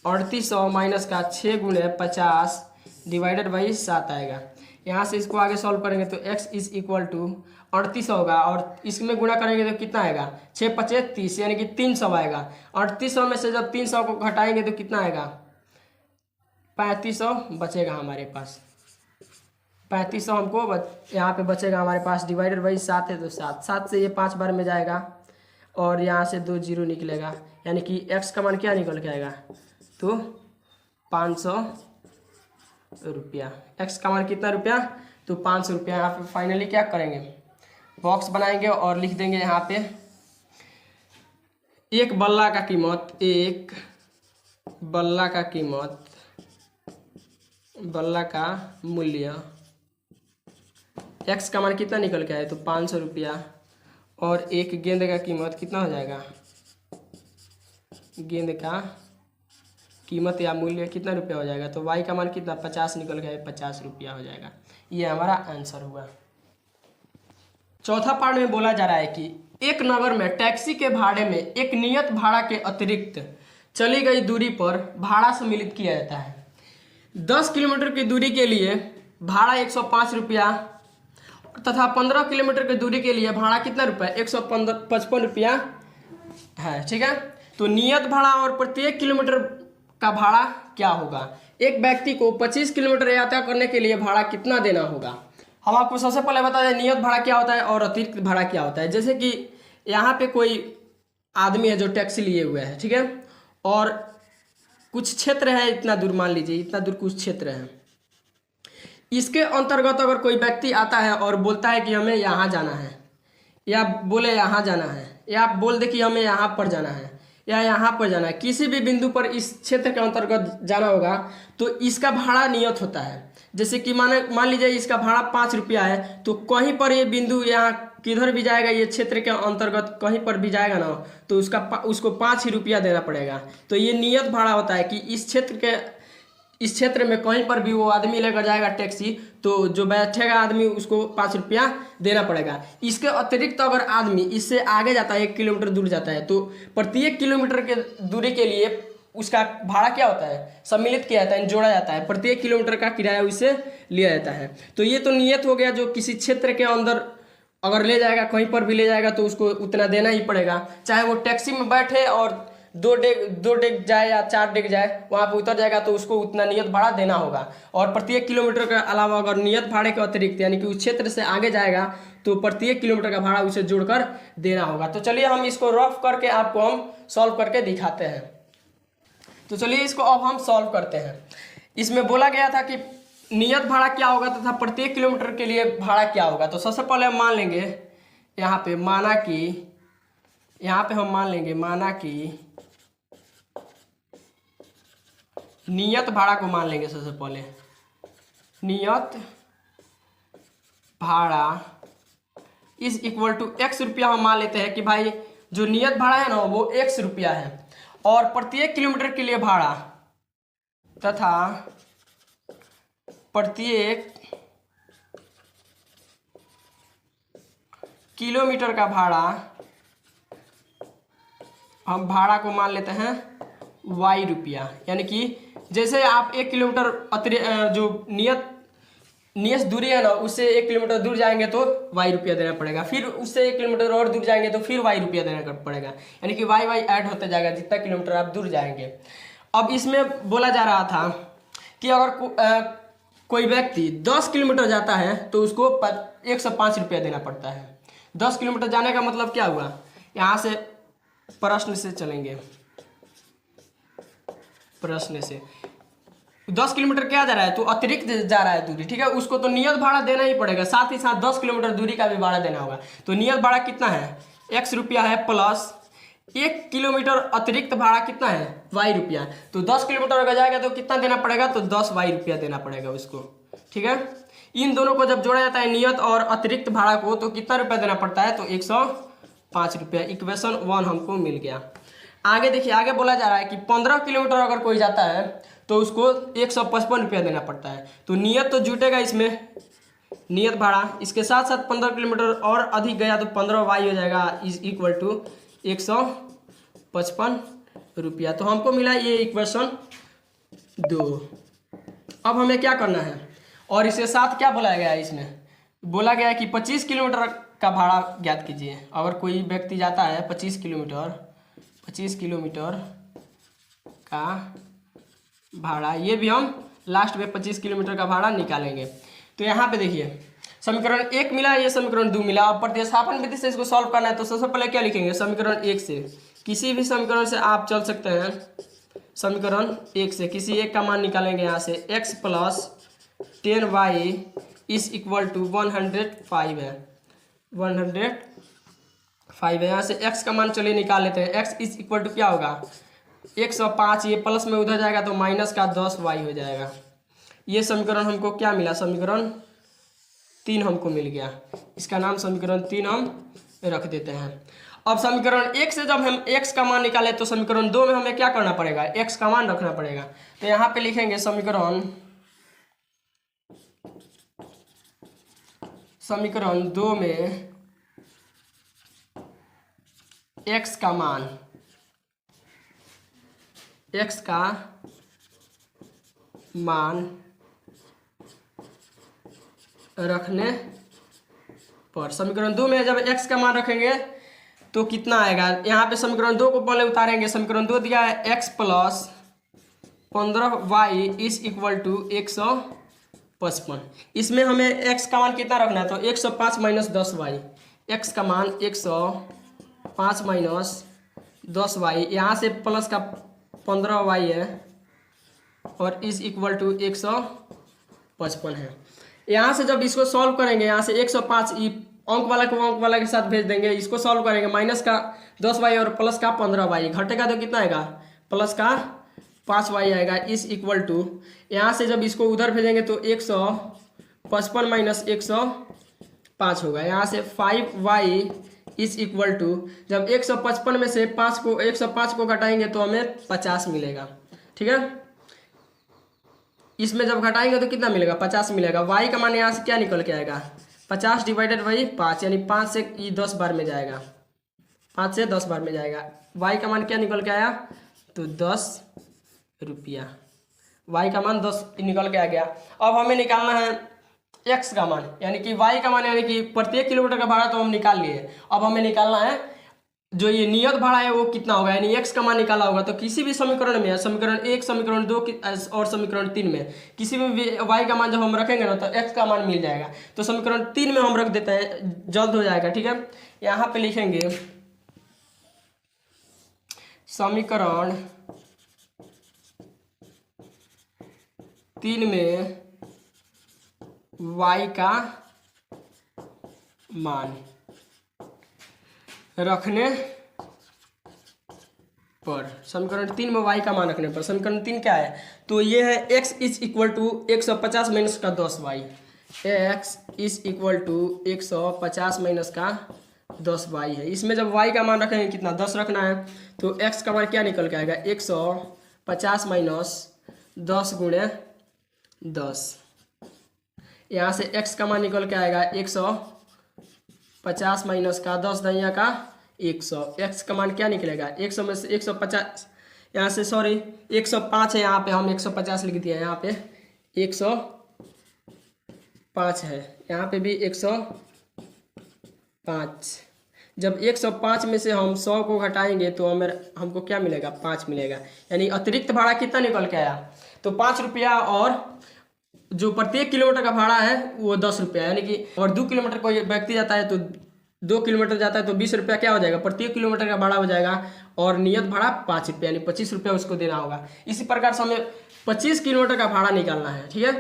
3800 minus का 6 गुणे 50 डिवाइडेड बाई 7 आएगा। यहाँ से इसको आगे सॉल्व करेंगे तो x इज इक्वल टू 38 होगा, और इसमें गुणा करेंगे तो कितना आएगा 6 पचे 30, यानी कि 300 आएगा। 3800 में से जब 300 को घटाएंगे तो कितना आएगा 3500 बचेगा हमारे पास। 3500 हमको यहाँ पे बचेगा हमारे पास, डिवाइडेड बाई 7 है तो 7 से ये 5 बार में जाएगा और यहाँ से 2 जीरो निकलेगा, यानी कि x का मान क्या निकल के आएगा तो 500 रुपया। x का मान कितना रुपया तो 500 रुपया। यहाँ पे फाइनली क्या करेंगे बॉक्स बनाएंगे और लिख देंगे यहाँ पे एक बल्ला का कीमत, एक बल्ला का कीमत, बल्ला का मूल्य, x का मान कितना निकल के आए तो 500 रुपया, और एक गेंद का कीमत कितना हो जाएगा, गेंद का कीमत या मूल्य कितना रुपया हो जाएगा तो y का मान कितना 50 निकल के आए 50 रुपया हो जाएगा। ये हमारा आंसर हुआ। चौथा पार्ट में बोला जा रहा है कि एक नगर में टैक्सी के भाड़े में एक नियत भाड़ा के अतिरिक्त चली गई दूरी पर भाड़ा सम्मिलित किया जाता है। 10 किलोमीटर की दूरी के लिए भाड़ा 105 रुपया तथा 15 किलोमीटर की दूरी के लिए भाड़ा कितना रुपया 155 रुपया है, ठीक है। तो नियत भाड़ा और प्रत्येक किलोमीटर का भाड़ा क्या होगा। एक व्यक्ति को 25 किलोमीटर यात्रा करने के लिए भाड़ा कितना देना होगा। हम आपको सबसे पहले बता दें नियत भाड़ा क्या होता है और अतिरिक्त भाड़ा क्या होता है। जैसे कि यहाँ पे कोई आदमी है जो टैक्सी लिए हुए है, ठीक है, और कुछ क्षेत्र है इतना दूर, मान लीजिए इतना दूर कुछ क्षेत्र है, इसके अंतर्गत अगर कोई व्यक्ति आता है और बोलता है कि हमें यहाँ जाना है, या बोले यहाँ जाना है, या बोल दे कि हमें यहाँ पर जाना है या यहाँ पर जाना है, किसी भी बिंदु पर इस क्षेत्र के अंतर्गत जाना होगा तो इसका भाड़ा नियत होता है। जैसे कि मान लीजिए इसका भाड़ा 5 रुपया है, तो कहीं पर ये बिंदु यहाँ किधर भी जाएगा, ये क्षेत्र के अंतर्गत कहीं पर भी जाएगा ना तो उसको 5 ही रुपया देना पड़ेगा। तो ये नियत भाड़ा होता है कि इस क्षेत्र में कहीं पर भी वो आदमी लेकर जाएगा टैक्सी, तो जो बैठेगा आदमी उसको 5 रुपया देना पड़ेगा। इसके अतिरिक्त अगर आदमी इससे आगे जाता है 1 किलोमीटर दूर जाता है तो प्रत्येक किलोमीटर के दूरी के लिए उसका भाड़ा क्या होता है सम्मिलित किया जाता है, जोड़ा जाता है, प्रत्येक किलोमीटर का किराया उससे लिया जाता है। तो ये तो नियत हो गया, जो किसी क्षेत्र के अंदर अगर ले जाएगा कहीं पर भी ले जाएगा तो उसको उतना देना ही पड़ेगा, चाहे वो टैक्सी में बैठे और 2 डेग जाए या 4 डेग जाए, वहाँ पे उतर जाएगा तो उसको उतना नियत भाड़ा देना होगा। और प्रत्येक किलोमीटर के अलावा अगर नियत भाड़े के अतिरिक्त यानी कि उस क्षेत्र से आगे जाएगा तो प्रत्येक किलोमीटर का भाड़ा उसे जोड़कर देना होगा। तो चलिए हम इसको रफ करके आपको हम सॉल्व करके दिखाते हैं। तो चलिए इसको अब हम सॉल्व करते हैं। इसमें बोला गया था कि नियत भाड़ा क्या होगा तथा प्रत्येक किलोमीटर के लिए भाड़ा क्या होगा। तो सबसे पहले हम मान लेंगे यहाँ पे माना कि नियत भाड़ा को मान लेंगे। सबसे पहले नियत भाड़ा इज इक्वल टू x रुपया हम मान लेते हैं कि भाई जो नियत भाड़ा है ना वो x रुपया है, और प्रत्येक किलोमीटर के लिए भाड़ा तथा प्रत्येक किलोमीटर का भाड़ा हम भाड़ा को मान लेते हैं y रुपया। यानी कि जैसे आप 1 किलोमीटर जो नियत दूरी है ना उससे 1 किलोमीटर दूर जाएंगे तो y रुपया देना पड़ेगा, फिर उससे 1 किलोमीटर और दूर जाएंगे तो फिर y रुपया देना पड़ेगा, यानी कि y ऐड होते जाएगा जितना किलोमीटर आप दूर जाएंगे। अब इसमें बोला जा रहा था कि अगर कोई व्यक्ति 10 किलोमीटर जाता है तो उसको 105 रुपया देना पड़ता है। 10 किलोमीटर जाने का मतलब क्या हुआ, यहाँ से प्रश्न से चलेंगे। प्रश्न से 10 किलोमीटर क्या जा रहा है तो अतिरिक्त जा रहा है दूरी, ठीक है, उसको तो नियत भाड़ा देना ही पड़ेगा, साथ ही साथ 10 किलोमीटर दूरी का भी भाड़ा देना होगा। तो नियत भाड़ा कितना है x रुपया है, प्लस 1 किलोमीटर अतिरिक्त भाड़ा कितना है y रुपया। तो 10 किलोमीटर अगर जाएगा तो कितना देना पड़ेगा तो 10 y रुपया देना पड़ेगा उसको, ठीक है। इन दोनों को जब जोड़ा जाता है नियत और अतिरिक्त भाड़ा को तो कितना रुपया देना पड़ता है तो 105 रुपया। इक्वेशन 1 हमको मिल गया। आगे देखिए, आगे बोला जा रहा है कि 15 किलोमीटर अगर कोई जाता है तो उसको 155 रुपया देना पड़ता है। तो नियत तो जुटेगा इसमें नियत भाड़ा, इसके साथ साथ 15 किलोमीटर और अधिक गया तो 15 y हो जाएगा इज इक्वल टू 155 रुपया। तो हमको मिला ये इक्वेशन 2। अब हमें क्या करना है, और इसके साथ क्या बोला गया है, इसमें बोला गया है कि 25 किलोमीटर का भाड़ा ज्ञात कीजिए। अगर कोई व्यक्ति जाता है 25 किलोमीटर का भाड़ा, ये भी हम लास्ट में 25 किलोमीटर का भाड़ा निकालेंगे। तो यहाँ पे देखिए समीकरण 1 मिला, ये समीकरण 2 मिला। अब प्रतिस्थापन विधि से इसको सॉल्व करना है तो सबसे पहले क्या लिखेंगे, समीकरण 1 से, किसी भी समीकरण से आप चल सकते हैं। समीकरण 1 से किसी एक का मान निकालेंगे। यहाँ से x plus 10y is equal to 105 है, 105 है। यहाँ से x का मान चलिए निकाल लेते हैं। x इज इक्वल टू क्या होगा 105, ये प्लस में उधर जाएगा तो माइनस का 10y हो जाएगा। ये समीकरण हमको क्या मिला, समीकरण 3 हमको मिल गया। इसका नाम समीकरण 3 हम रख देते हैं। अब समीकरण 1 से जब हम x का मान निकाले तो समीकरण 2 में हमें क्या करना पड़ेगा, x का मान रखना पड़ेगा। तो यहाँ पे लिखेंगे समीकरण 2 में x का मान रखने पर, समीकरण 2 में जब x का मान रखेंगे तो कितना आएगा, यहाँ पे समीकरण 2 को पहले उतारेंगे। समीकरण 2 दिया है x plus 15y is equal to 155। इसमें हमें x का मान कितना रखना है, तो 105 माइनस 10y, x का मान 105 माइनस 10y, यहाँ से प्लस का 15y है और इज इक्वल टू 155 है। यहाँ से जब इसको सॉल्व करेंगे, यहाँ से 105 अंक वाला को अंक वाला के साथ भेज देंगे, इसको सॉल्व करेंगे। माइनस का 10y और प्लस का 15y, घटेगा तो कितना आएगा, प्लस का 5y आएगा इज इक्वल टू, यहाँ से जब इसको उधर भेजेंगे तो 155 माइनस 105 होगा। यहाँ से 5y इज इक्वल टू, जब 155 में से 105 को घटाएंगे तो हमें 50 मिलेगा। ठीक है, इसमें जब घटाएंगे तो कितना मिलेगा, 50 मिलेगा। y का मान यहाँ से क्या निकल के आएगा, 50 डिवाइडेड बाई 5, यानी 5 से ये 10 बार में जाएगा, 5 से 10 बार में जाएगा। y का मान क्या निकल के आया, तो 10 रुपया। y का मान 10 निकल के आ गया। अब हमें निकालना है x का मान, यानी कि y का मान, यानी कि प्रत्येक किलोमीटर का भाड़ा तो हम निकाल लिए। अब हमें निकालना है जो ये नियत भाड़ा है वो कितना होगा, यानी x का मान निकाला होगा। तो किसी भी समीकरण में, समीकरण 1, समीकरण 2 और समीकरण 3 में किसी भी y का मान जब हम रखेंगे ना तो x का मान मिल जाएगा। तो समीकरण 3 में हम रख देते हैं, जल्द हो जाएगा। ठीक है, यहाँ पे लिखेंगे समीकरण 3 में y का मान रखने पर, समीकरण 3 में y का मान रखने पर, समीकरण 3 क्या है, तो ये है x is equal to 150 minus का 10y, x is equal to 150 minus का 10y है। इसमें जब y का मान रखेंगे कितना, 10 रखना है, तो x का मान क्या निकल के आएगा, 150 माइनस 10 गुणे 10। यहाँ से x का मान निकल के आएगा 150 माइनस का 10 दहिया का 100। x का मान क्या निकलेगा, 100 में से 150, यहाँ से सॉरी 105 है, यहाँ पे हम 150 लिख दिया, यहाँ पे 105 है, यहाँ पे भी 105। जब 105 में से हम 100 को घटाएंगे तो हमको क्या मिलेगा, 5 मिलेगा। यानी अतिरिक्त भाड़ा कितना निकल के आया, तो 5 रुपया, और जो प्रत्येक किलोमीटर का भाड़ा है वो 10 रुपया, यानी कि और 2 किलोमीटर कोई व्यक्ति जाता है तो 2 किलोमीटर जाता है तो 20 रुपया क्या हो जाएगा, प्रत्येक किलोमीटर का भाड़ा हो जाएगा, और नियत भाड़ा 5 रुपया, यानी 25 रुपया उसको देना होगा। इसी प्रकार से हमें 25 किलोमीटर का भाड़ा निकालना है। ठीक है,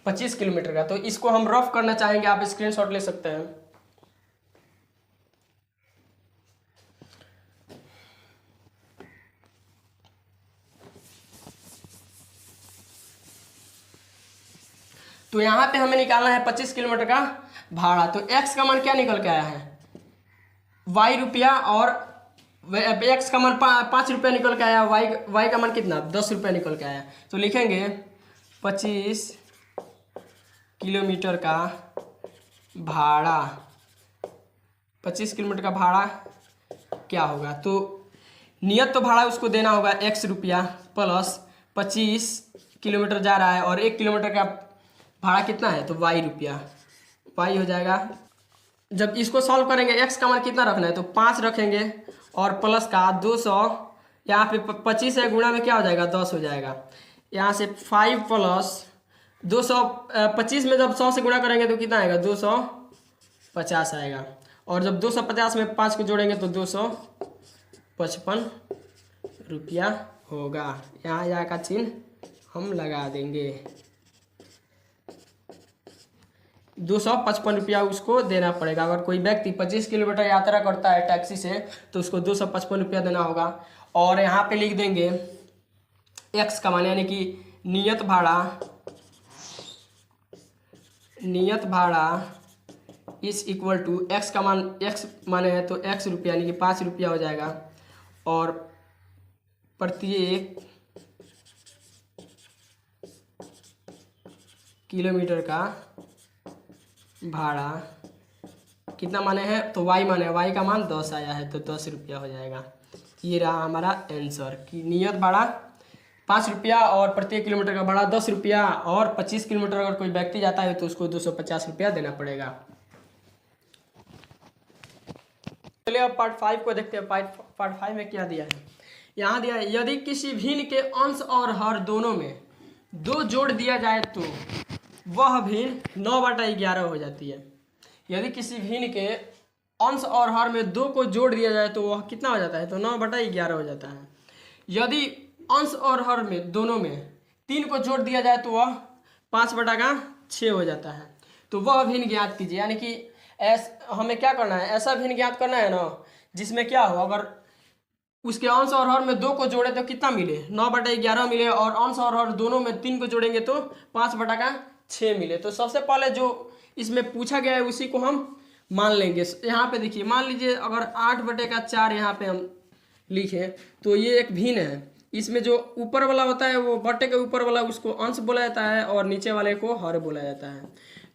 25 किलोमीटर का। तो इसको हम रफ करना चाहेंगे, आप स्क्रीनशॉट ले सकते हैं। तो यहाँ पे हमें निकालना है 25 किलोमीटर का भाड़ा। तो x का मान क्या निकल के आया है, y रुपया, और x का मान 5 रुपया निकल के आया, y का मान कितना, 10 रुपया निकल के आया। तो लिखेंगे 25 किलोमीटर का भाड़ा, 25 किलोमीटर का भाड़ा क्या होगा, तो नियत तो भाड़ा उसको देना होगा x रुपया, प्लस 25 किलोमीटर जा रहा है और 1 किलोमीटर का भाड़ा कितना है तो वाई रुपया, वाई हो जाएगा। जब इसको सॉल्व करेंगे एक्स का मान कितना रखना है तो 5 रखेंगे और प्लस का 200, यहाँ पे 25 है गुणा में क्या हो जाएगा 10 हो जाएगा। यहाँ से 5 प्लस 200, 25 में जब 100 से गुणा करेंगे तो कितना आएगा 250 आएगा। और जब 250 में 5 को जोड़ेंगे तो 255 रुपया होगा। यहाँ यहाँ का चिन्ह हम लगा देंगे। 255 रुपया उसको देना पड़ेगा। अगर कोई व्यक्ति 25 किलोमीटर यात्रा करता है टैक्सी से तो उसको 255 रुपया देना होगा। और यहाँ पे लिख देंगे एक्स का मान, यानी कि नियत भाड़ा इस इक्वल टू एक्स का मान, एक्स माने है तो एक्स रुपया यानी कि 5 रुपया हो जाएगा। और प्रत्येक किलोमीटर का भाड़ा कितना माने हैं तो वाई माने, वाई का मान 10 आया है तो 10 रुपया हो जाएगा। ये रहा हमारा आंसर कि नियत भाड़ा 5 रुपया और प्रत्येक किलोमीटर का भाड़ा 10 रुपया, और 25 किलोमीटर अगर कोई व्यक्ति जाता है तो उसको 250 रुपया देना पड़ेगा। चलिए अब पार्ट 5 को देखते हैं। पार्ट 5 में क्या दिया है। यहाँ दिया है यदि किसी भिन्न के अंश और हर दोनों में 2 जोड़ दिया जाए तो वह भिन्न 9/11 हो जाती है। यदि किसी भिन्न के अंश और हर में 2 को जोड़ दिया जाए तो वह कितना हो जाता है तो 9/11 हो जाता है। यदि अंश और हर में दोनों में 3 को जोड़ दिया जाए तो वह 5/6 हो जाता है। तो वह भिन्न ज्ञात कीजिए, यानी कि हमें क्या करना है, ऐसा भिन्न ज्ञात करना है ना जिसमें क्या हो, अगर उसके अंश और हर में 2 को जोड़े तो कितना मिले 9/11 मिले, और अंश और हर दोनों में 3 को जोड़ेंगे तो 5/6 मिले। तो सबसे पहले जो इसमें पूछा गया है उसी को हम मान लेंगे। यहाँ पे देखिए, मान लीजिए अगर 8/4 यहाँ पे हम लिखे तो ये एक भिन्न है। इसमें जो ऊपर वाला होता है वो बटे के ऊपर वाला उसको अंश बोला जाता है और नीचे वाले को हर बोला जाता है।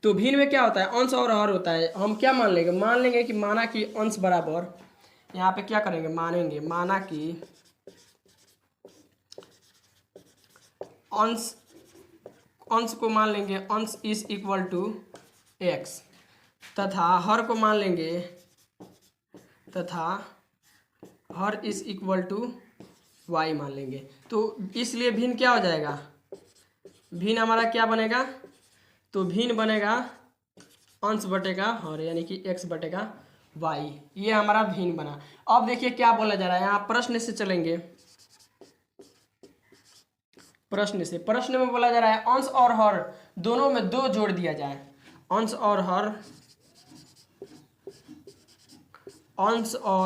तो भिन्न में क्या होता है अंश और हर होता है। हम क्या मान लेंगे, मान लेंगे कि माना कि अंश बराबर, यहाँ पे क्या करेंगे मानेंगे, माना कि अंश को मान लेंगे अंश इज इक्वल टू एक्स, तथा हर को मान लेंगे हर इज इक्वल टू वाई मान लेंगे। तो इसलिए भिन्न क्या हो जाएगा, भिन्न हमारा क्या बनेगा तो भिन्न बनेगा अंश बटेगा हर, यानी कि एक्स बटेगा वाई। ये हमारा भिन्न बना। अब देखिए क्या बोला जा रहा है, यहाँ प्रश्न से चलेंगे। प्रश्न में बोला जा रहा है अंश और हर दोनों में 2 जोड़ दिया जाए। अंश और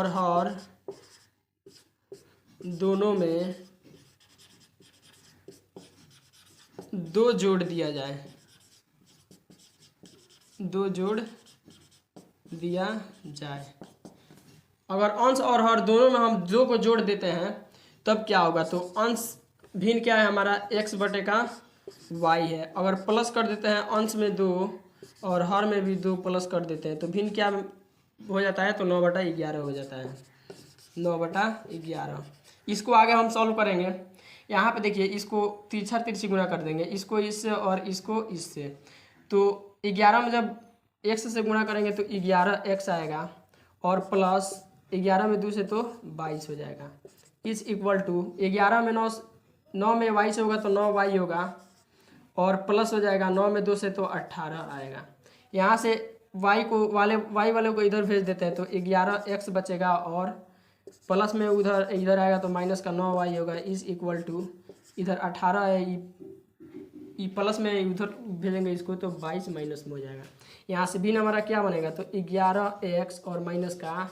हर दोनों में 2 जोड़ दिया जाए, 2 जोड़ दिया जाए। अगर अंश और हर दोनों में हम 2 को जोड़ देते हैं तब क्या होगा, तो अंश भिन्न क्या है हमारा x बटेगा y है। अगर प्लस कर देते हैं अंश में 2 और हर में भी 2 प्लस कर देते हैं तो भिन्न क्या हो जाता है तो 9/11 हो जाता है, 9/11। इसको आगे हम सॉल्व करेंगे। यहाँ पे देखिए इसको तिरछी गुणा कर देंगे, इसको इससे और इसको इससे। तो 11 में जब x से गुणा करेंगे तो 11x आएगा, और प्लस 11 में 2 से तो 22 हो जाएगा। इस इक्वल टू 11 में 9 में y से होगा तो 9y होगा, और प्लस हो जाएगा 9 में 2 से तो 18 आएगा। यहाँ से y वाले को इधर भेज देते हैं तो 11x बचेगा, और प्लस में इधर आएगा तो माइनस का 9y होगा। इस इक्वल टू इधर 18 है, ई प्लस में उधर भेजेंगे इसको तो 22 माइनस में हो जाएगा। यहाँ से भिन्न हमारा क्या बनेगा तो 11x और माइनस का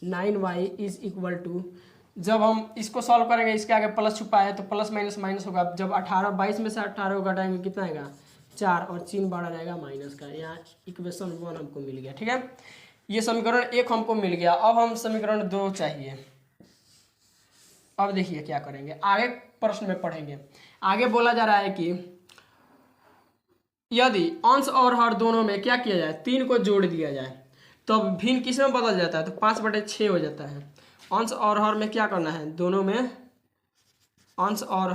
9y इज इक्वल टू, जब हम इसको सॉल्व करेंगे इसके आगे प्लस छुपा है तो प्लस माइनस माइनस होगा। जब 22 में से 18 को घटाएंगे कितना आएगा 4, और चिन्ह बाहर रहेगा माइनस का। यहाँ इक्वेशन 1 हमको मिल गया। ठीक है, ये समीकरण 1 हमको मिल गया। अब हम समीकरण 2 चाहिए। अब देखिए क्या करेंगे, आगे प्रश्न में पढ़ेंगे। आगे बोला जा रहा है कि यदि अंश और हर दोनों में क्या किया जाए 3 को जोड़ दिया जाए तो भिन्न किस में बदल जाता है तो 5/6 हो जाता है। अंश और हर में क्या करना है, दोनों में अंश और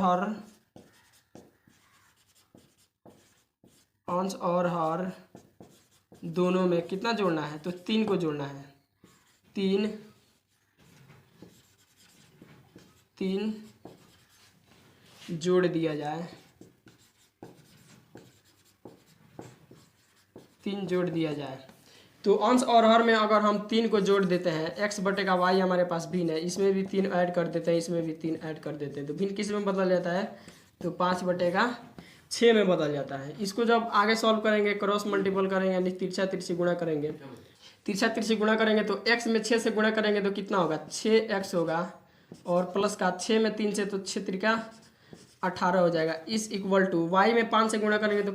अंश और हर दोनों में कितना जोड़ना है, तो 3 को जोड़ना है। 3 जोड़ दिया जाए, 3 जोड़ दिया जाए तो अंश और हर में अगर हम 3 को जोड़ देते हैं, x बटे का y हमारे पास भिन्न है, इसमें भी 3 ऐड कर देते हैं, इसमें भी 3 ऐड कर देते हैं, तो भिन्न किस में बदल जाता है, तो 5 बटे का 6 में बदल जाता है। इसको जब आगे सॉल्व करेंगे, क्रॉस मल्टीपल करेंगे यानी तिरछा तिरछी गुणा करेंगे, तिरछा तिरछी गुणा करेंगे तो x में 6 से गुणा करेंगे तो कितना होगा, 6x होगा, और प्लस का 6 में 3 से तो 6 त्रिका 18 हो जाएगा। इस इक्वल टू y में 5 से गुणा करेंगे तो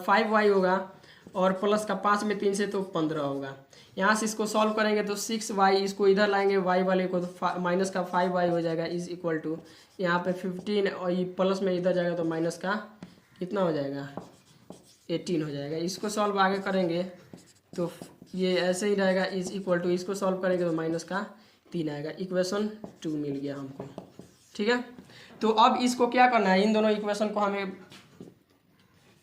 5y होगा, और प्लस का 5 में 3 से तो 15 होगा। यहाँ से इसको सॉल्व करेंगे तो 6y, इसको इधर लाएंगे y वाले को तो माइनस का 5y हो जाएगा। इज इक्वल टू यहाँ पे 15 और ये प्लस में इधर जाएगा तो माइनस का कितना हो जाएगा, 18 हो जाएगा। इसको सॉल्व आगे करेंगे तो ये ऐसे ही रहेगा। इज इक्वल टू इसको सॉल्व करेंगे तो माइनस का 3 आएगा। इक्वेशन 2 मिल गया हमको, ठीक है। तो अब इसको क्या करना है, इन दोनों इक्वेशन को हमें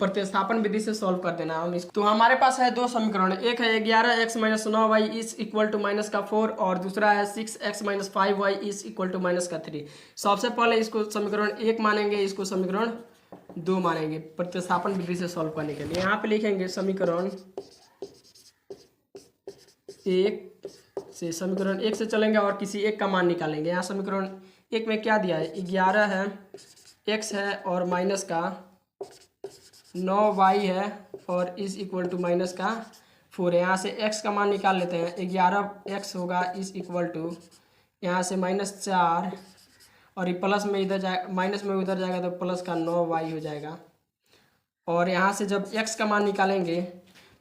प्रतिस्थापन विधि से सॉल्व कर देना हम इसको। तो हमारे पास है दो समीकरण, एक है 11x minus 9y is equal to minus का 4, और दूसरा है 6x minus 5y is equal to minus का 3। सबसे पहले इसको समीकरण 1 मानेंगे, इसको समीकरण 2 मानेंगे प्रतिस्थापन विधि से सॉल्व करने के लिए। यहाँ पे लिखेंगे समीकरण 1 से, समीकरण 1 से चलेंगे और किसी एक का मान निकालेंगे। यहाँ समीकरण 1 में क्या दिया है, 11 है, x है और माइनस का 9y है और इज इक्वल टू माइनस का 4 है। यहाँ से x का मान निकाल लेते हैं, 11x होगा इज इक्वल टू यहाँ से -4 और ये प्लस में इधर जाए, माइनस में उधर जाएगा तो प्लस का 9y हो जाएगा। और यहाँ से जब x का मान निकालेंगे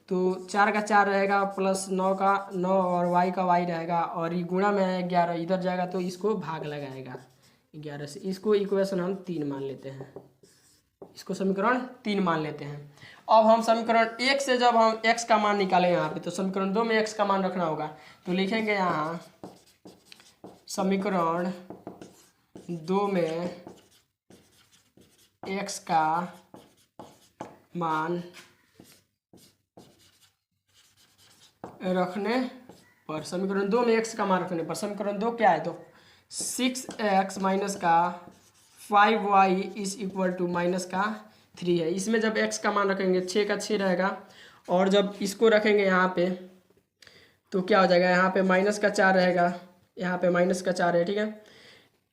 तो 4 का 4 रहेगा प्लस 9 का 9 और y का y रहेगा, और ये गुणा में है 11 इधर जाएगा तो इसको भाग लगाएगा 11 से। इसको इक्वेशन हम 3 मान लेते हैं, इसको समीकरण 3 मान लेते हैं। अब हम समीकरण 1 से जब हम x का मान निकालें यहाँ पे, तो समीकरण 2 में x का मान रखना होगा। तो लिखेंगे यहाँ समीकरण 2 में x का मान रखने पर, समीकरण 2 में x का मान रखने पर, समीकरण 2 क्या है, तो 6x माइनस का 5y is equal to minus का 3 है। इसमें जब x का मान रखेंगे 6 का 6 रहेगा, और जब इसको रखेंगे यहाँ पे तो क्या हो जाएगा, यहाँ पे माइनस का 4 रहेगा, यहाँ पे माइनस का 4 है, ठीक है,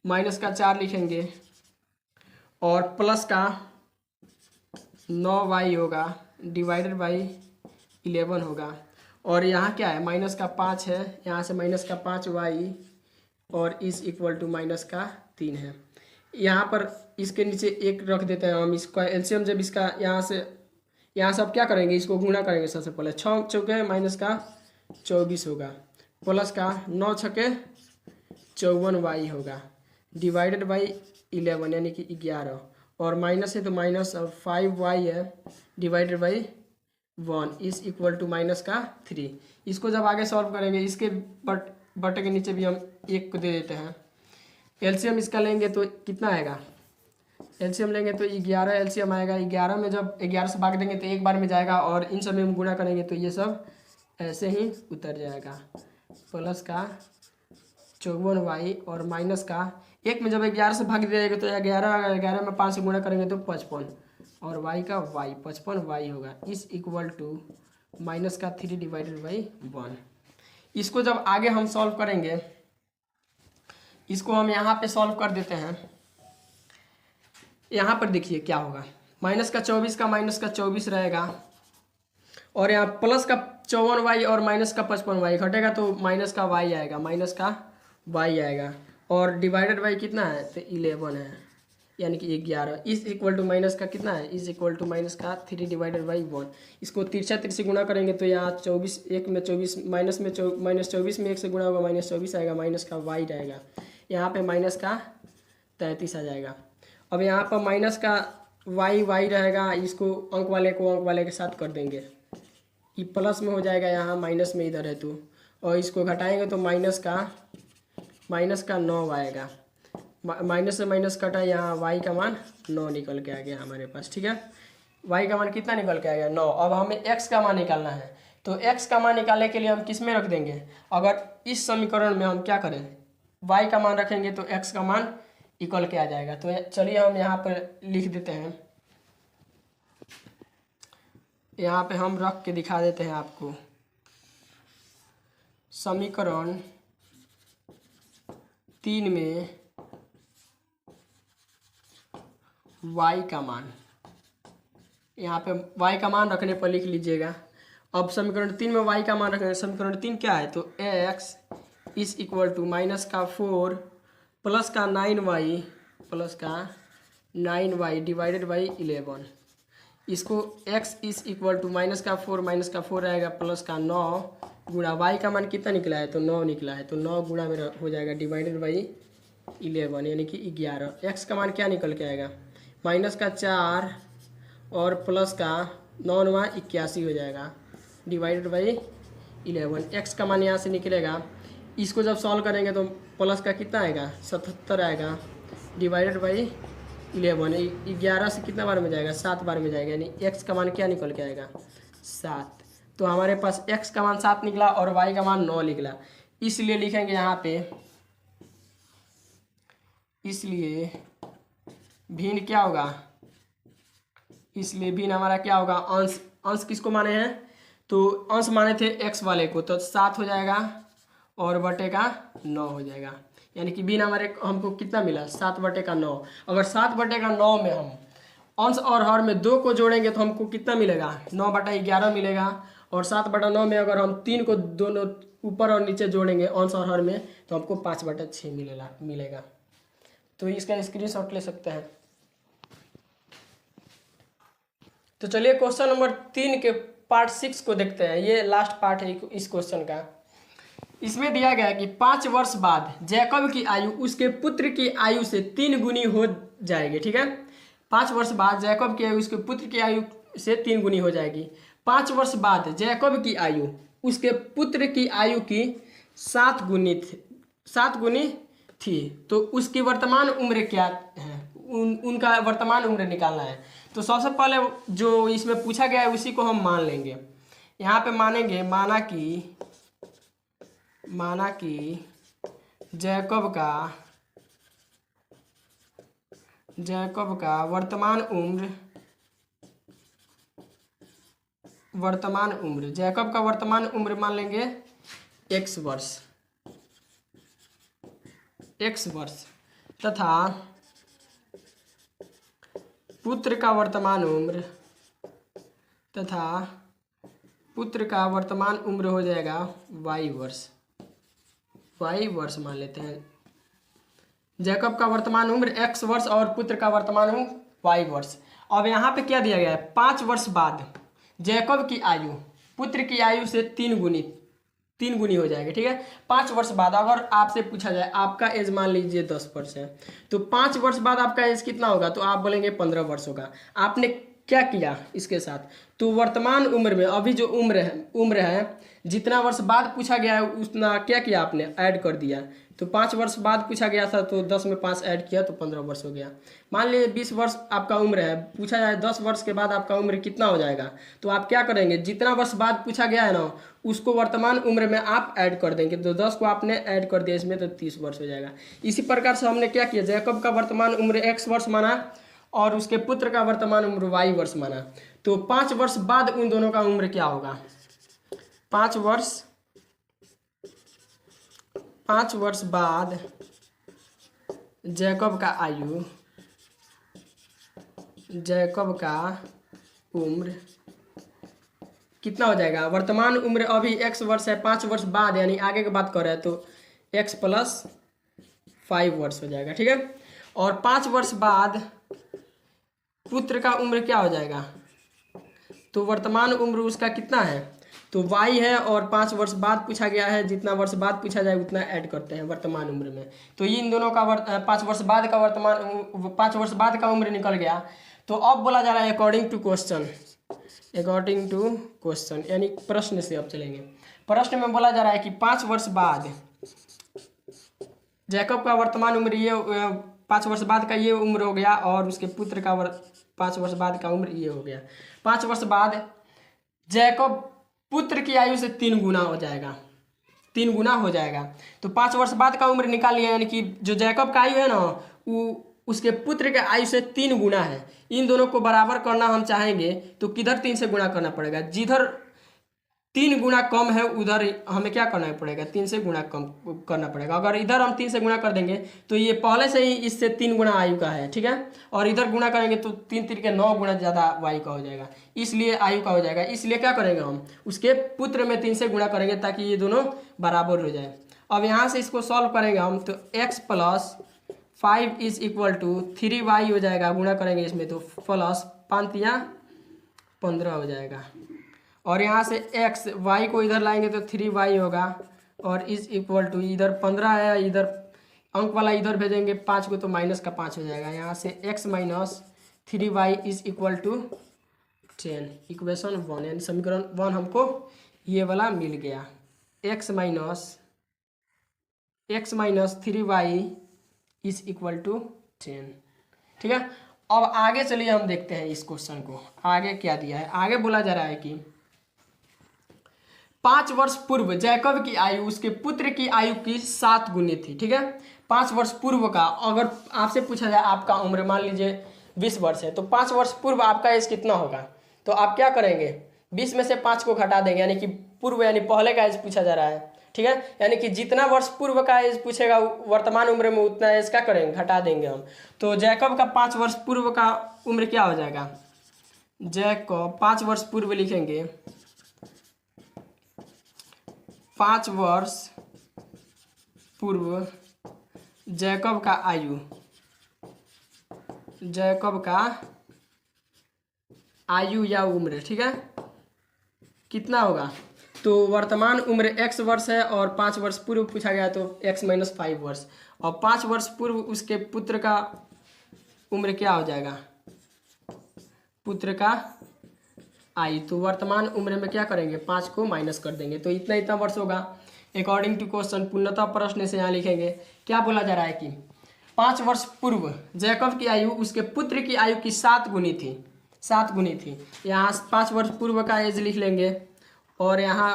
माइनस का 4 लिखेंगे और प्लस का 9y होगा डिवाइडेड बाई 11 होगा, और यहाँ क्या है माइनस का 5 है, यहाँ से माइनस का 5y और इज इक्वल टू माइनस का 3 है। यहाँ पर इसके नीचे 1 रख देते हैं हम, इसका एलसीएम जब इसका यहाँ से यहाँ सब क्या करेंगे, इसको गुणा करेंगे। सबसे पहले 6 चौके माइनस का 24 होगा, प्लस का 9 छके 54y होगा डिवाइडेड बाई 11 यानी कि 11, और माइनस है तो माइनस 5y है divided by 1 is equal to minus का 3। इसको जब आगे सॉल्व करेंगे, इसके बटे के नीचे भी हम 1 को दे देते हैं। एलसीएम इसका लेंगे तो कितना आएगा, एलसीएम लेंगे तो 11 एलसीएम आएगा। 11 में जब 11 से भाग देंगे तो एक बार में जाएगा, और इन सब में हम गुणा करेंगे तो ये सब ऐसे ही उतर जाएगा। प्लस का 54y और माइनस का 1 में जब 11 से भाग दिया जाएगा तो 11 में 5 से गुणा करेंगे तो 55, और y का y 55y होगा इज इक्वल टू माइनस का 3 डिवाइडेड बाई 1। इसको जब आगे हम सॉल्व करेंगे, इसको हम यहाँ पे सॉल्व कर देते हैं। यहाँ पर देखिए क्या होगा, माइनस का 24 का माइनस का 24 रहेगा, और यहाँ प्लस का 54y और माइनस का 55y घटेगा तो माइनस का y आएगा, माइनस का y आएगा, और डिवाइडेड बाई कितना है, तो 11 है यानी कि 11 इज इक्वल टू माइनस का कितना है, इज इक्वल टू माइनस का 3 डिवाइडेड बाई 1। इसको तिरछा तिरछी गुणा करेंगे तो यहाँ 24 1 में 24 माइनस में माइनस 24 में 1 से गुणा होगा माइनस 24 आएगा, माइनस का y रहेगा, यहाँ पे माइनस का 33 आ जाएगा। अब यहाँ पर माइनस का y रहेगा, इसको अंक वाले को अंक वाले के साथ कर देंगे, ये प्लस में हो जाएगा, यहाँ माइनस में इधर है तो, और इसको घटाएंगे तो माइनस का 9 आएगा, माइनस से माइनस कटा, यहाँ y का मान 9 निकल के आ गया हमारे पास, ठीक है। y का मान कितना निकल के आएगा 9। अब हमें x का मान निकालना है, तो x का मान निकालने के लिए हम किस में रख देंगे, अगर इस समीकरण में हम क्या करें y का मान रखेंगे तो x का मान इक्वल के आ जाएगा। तो चलिए हम यहाँ पर लिख देते हैं, यहाँ पे हम रख के दिखा देते हैं आपको। समीकरण 3 में y का मान, यहाँ पे y का मान रखने पर लिख लीजिएगा। अब समीकरण 3 में y का मान रखेंगे, समीकरण 3 क्या है, तो x is equal to minus का 4 प्लस का 9y डिवाइडेड बाई 11। इसको x is equal to minus का 4 रहेगा प्लस का 9 गुणा y का मान कितना निकला है, तो 9 निकला है, तो 9 गुणा में हो जाएगा डिवाइडेड बाई 11 यानी कि 11। x का मान क्या निकल के आएगा, माइनस का 4 और प्लस का 9 9 81 हो जाएगा डिवाइडेड बाई 11। x का मान यहाँ से निकलेगा, इसको जब सॉल्व करेंगे तो प्लस का कितना आएगा 77 आएगा डिवाइडेड बाई 11। 11 से कितना बार में जाएगा, 7 बार में जाएगा, यानी x का मान क्या निकल के आएगा 7। तो हमारे पास x का मान 7 निकला और y का मान 9 निकला। इसलिए लिखेंगे यहाँ पे, इसलिए भिन्न क्या होगा, इसलिए भिन्न हमारा क्या होगा, अंश किसको माने हैं, तो अंश माने थे x वाले को, तो 7 हो जाएगा और बटे का 9 हो जाएगा, यानी कि भिन्न हमारे हमको कितना मिला 7 बटे का 9। अगर 7 बटे का 9 में हम अंश और हर में 2 को जोड़ेंगे तो हमको कितना मिलेगा 9 बटा 11 मिलेगा, और 7 बटा 9 में अगर हम 3 को दोनों ऊपर और नीचे जोड़ेंगे अंश और हर में तो हमको 5 बटा 6 मिलेगा। तो इसका स्क्रीनशॉट ले सकते हैं। तो चलिए क्वेश्चन नंबर 3 के पार्ट 6 को देखते हैं, ये लास्ट पार्ट है इस क्वेश्चन का। इसमें दिया गया है कि 5 वर्ष बाद जैकब की आयु उसके पुत्र की आयु से 3 गुनी हो जाएगी। ठीक है, 5 वर्ष बाद जैकब की आयु उसके पुत्र की आयु से 3 गुनी हो जाएगी। 5 वर्ष बाद जैकब की आयु उसके पुत्र की आयु की 7 गुनी थी, तो उसकी वर्तमान उम्र क्या है, उनका वर्तमान उम्र निकालना है। तो सबसे पहले जो इसमें पूछा गया है उसी को हम मान लेंगे। यहाँ पे मानेंगे, माना कि जैकब का वर्तमान उम्र जैकब का वर्तमान उम्र मान लेंगे x वर्ष तथा पुत्र का वर्तमान उम्र हो जाएगा y वर्ष मान लेते हैं। जैकब का वर्तमान उम्र x वर्ष और पुत्र का वर्तमान उम्र y वर्ष। अब यहाँ पे क्या दिया गया है, 5 वर्ष बाद जैकब की आयु पुत्र की आयु से 3 गुनी हो जाएगी। ठीक है, 5 वर्ष बाद अगर आपसे पूछा जाए आपका एज मान लीजिए 10 वर्ष है, तो 5 वर्ष बाद आपका एज कितना होगा, तो आप बोलेंगे 15 वर्ष होगा। आपने क्या किया इसके साथ, तो वर्तमान उम्र में अभी जो उम्र है जितना वर्ष बाद पूछा गया है उतना क्या किया आपने, ऐड कर दिया। तो 5 वर्ष बाद पूछा गया था तो 10 में 5 ऐड किया तो 15 वर्ष हो गया। मान लीजिए 20 वर्ष आपका उम्र है, पूछा जाए 10 वर्ष के बाद आपका उम्र कितना हो जाएगा, तो आप क्या करेंगे, जितना वर्ष बाद पूछा गया है ना उसको वर्तमान उम्र में आप ऐड कर देंगे। तो 10 को आपने ऐड कर दिया इसमें तो 30 वर्ष हो जाएगा। इसी प्रकार से हमने क्या किया, जैकब का वर्तमान उम्र x वर्ष माना और उसके पुत्र का वर्तमान उम्र y वर्ष माना। तो 5 वर्ष बाद उन दोनों का उम्र क्या होगा, 5 वर्ष बाद जैकब का उम्र कितना हो जाएगा, वर्तमान उम्र अभी x वर्ष है, 5 वर्ष बाद यानी आगे की बात कर रहे हैं तो x + 5 वर्ष हो जाएगा। ठीक है, और 5 वर्ष बाद पुत्र का उम्र क्या हो जाएगा, तो वर्तमान उम्र उसका कितना है, तो y है और 5 वर्ष बाद पूछा गया है, जितना वर्ष बाद पूछा जाए उतना ऐड करते हैं वर्तमान उम्र में। तो इन दोनों का 5 वर्ष बाद का उम्र निकल गया। तो अब बोला जा रहा है अकॉर्डिंग टू क्वेश्चन यानी प्रश्न से अब चलेंगे। प्रश्न में बोला जा रहा है कि 5 वर्ष बाद जैकब का वर्तमान उम्र ये 5 वर्ष बाद का ये उम्र हो गया और उसके पुत्र का 5 वर्ष बाद का उम्र ये हो गया। 5 वर्ष बाद जैकब पुत्र की आयु से 3 गुना हो जाएगा, 3 गुना हो जाएगा। तो 5 वर्ष बाद का उम्र निकाल लिया, यानी कि जो जैकब का आयु है ना वो उसके पुत्र के आयु से 3 गुना है। इन दोनों को बराबर करना हम चाहेंगे तो किधर 3 से गुणा करना पड़ेगा, जिधर 3 गुना कम है उधर हमें क्या करना पड़ेगा, 3 से गुणा कम करना पड़ेगा। अगर इधर हम 3 से गुणा कर देंगे तो ये पहले से ही इससे 3 गुना आयु का है, ठीक है। और इधर गुणा करेंगे तो 3 3 के 9 गुना ज़्यादा आयु का हो जाएगा, इसलिए आयु का हो जाएगा। इसलिए क्या करेंगे हम उसके पुत्र में 3 से गुणा करेंगे ताकि ये दोनों बराबर हो जाए। अब यहाँ से इसको सॉल्व करेंगे हम तो x plus 5 is equal to 3y हो जाएगा, गुणा करेंगे इसमें तो प्लस 5 या 15 हो जाएगा। और यहाँ से x y को इधर लाएंगे तो 3y होगा और इज इक्वल टू इधर 15 है, इधर अंक वाला इधर भेजेंगे 5 को तो माइनस का 5 हो जाएगा। यहाँ से x minus 3y is equal to 10, equation 1 यानी समीकरण 1 हमको ये वाला मिल गया। x minus 3y is equal to 10, ठीक है। अब आगे चलिए हम देखते हैं इस क्वेश्चन को, आगे क्या दिया है। आगे बोला जा रहा है कि 5 वर्ष पूर्व जैकब की आयु उसके पुत्र की आयु की 7 गुनी थी, ठीक है। 5 वर्ष पूर्व का अगर आपसे पूछा जाए आपका उम्र मान लीजिए 20 वर्ष है तो 5 वर्ष पूर्व आपका एज कितना होगा, तो आप क्या करेंगे 20 में से 5 को घटा देंगे, यानी कि पूर्व यानी पहले का एज पूछा जा रहा है, ठीक है। यानी कि जितना वर्ष पूर्व का एज पूछेगा वर्तमान उम्र में उतना एज क्या करेंगे घटा देंगे हम। तो जैकब का 5 वर्ष पूर्व का उम्र क्या हो जाएगा, जैकब 5 वर्ष पूर्व लिखेंगे 5 वर्ष पूर्व जैकब का आयु या उम्र, ठीक है, कितना होगा। तो वर्तमान उम्र x वर्ष है और 5 वर्ष पूर्व पूछा गया तो x माइनस 5 वर्ष, और 5 वर्ष पूर्व उसके पुत्र का उम्र क्या हो जाएगा, पुत्र का आयु। तो वर्तमान उम्र में क्या करेंगे 5 को माइनस कर देंगे तो इतना वर्ष होगा अकॉर्डिंग टू क्वेश्चन। पूर्णतः प्रश्न से यहाँ लिखेंगे क्या बोला जा रहा है कि 5 वर्ष पूर्व जैकब की आयु उसके पुत्र की आयु की 7 गुनी थी। यहाँ 5 वर्ष पूर्व का एज लिख लेंगे और यहाँ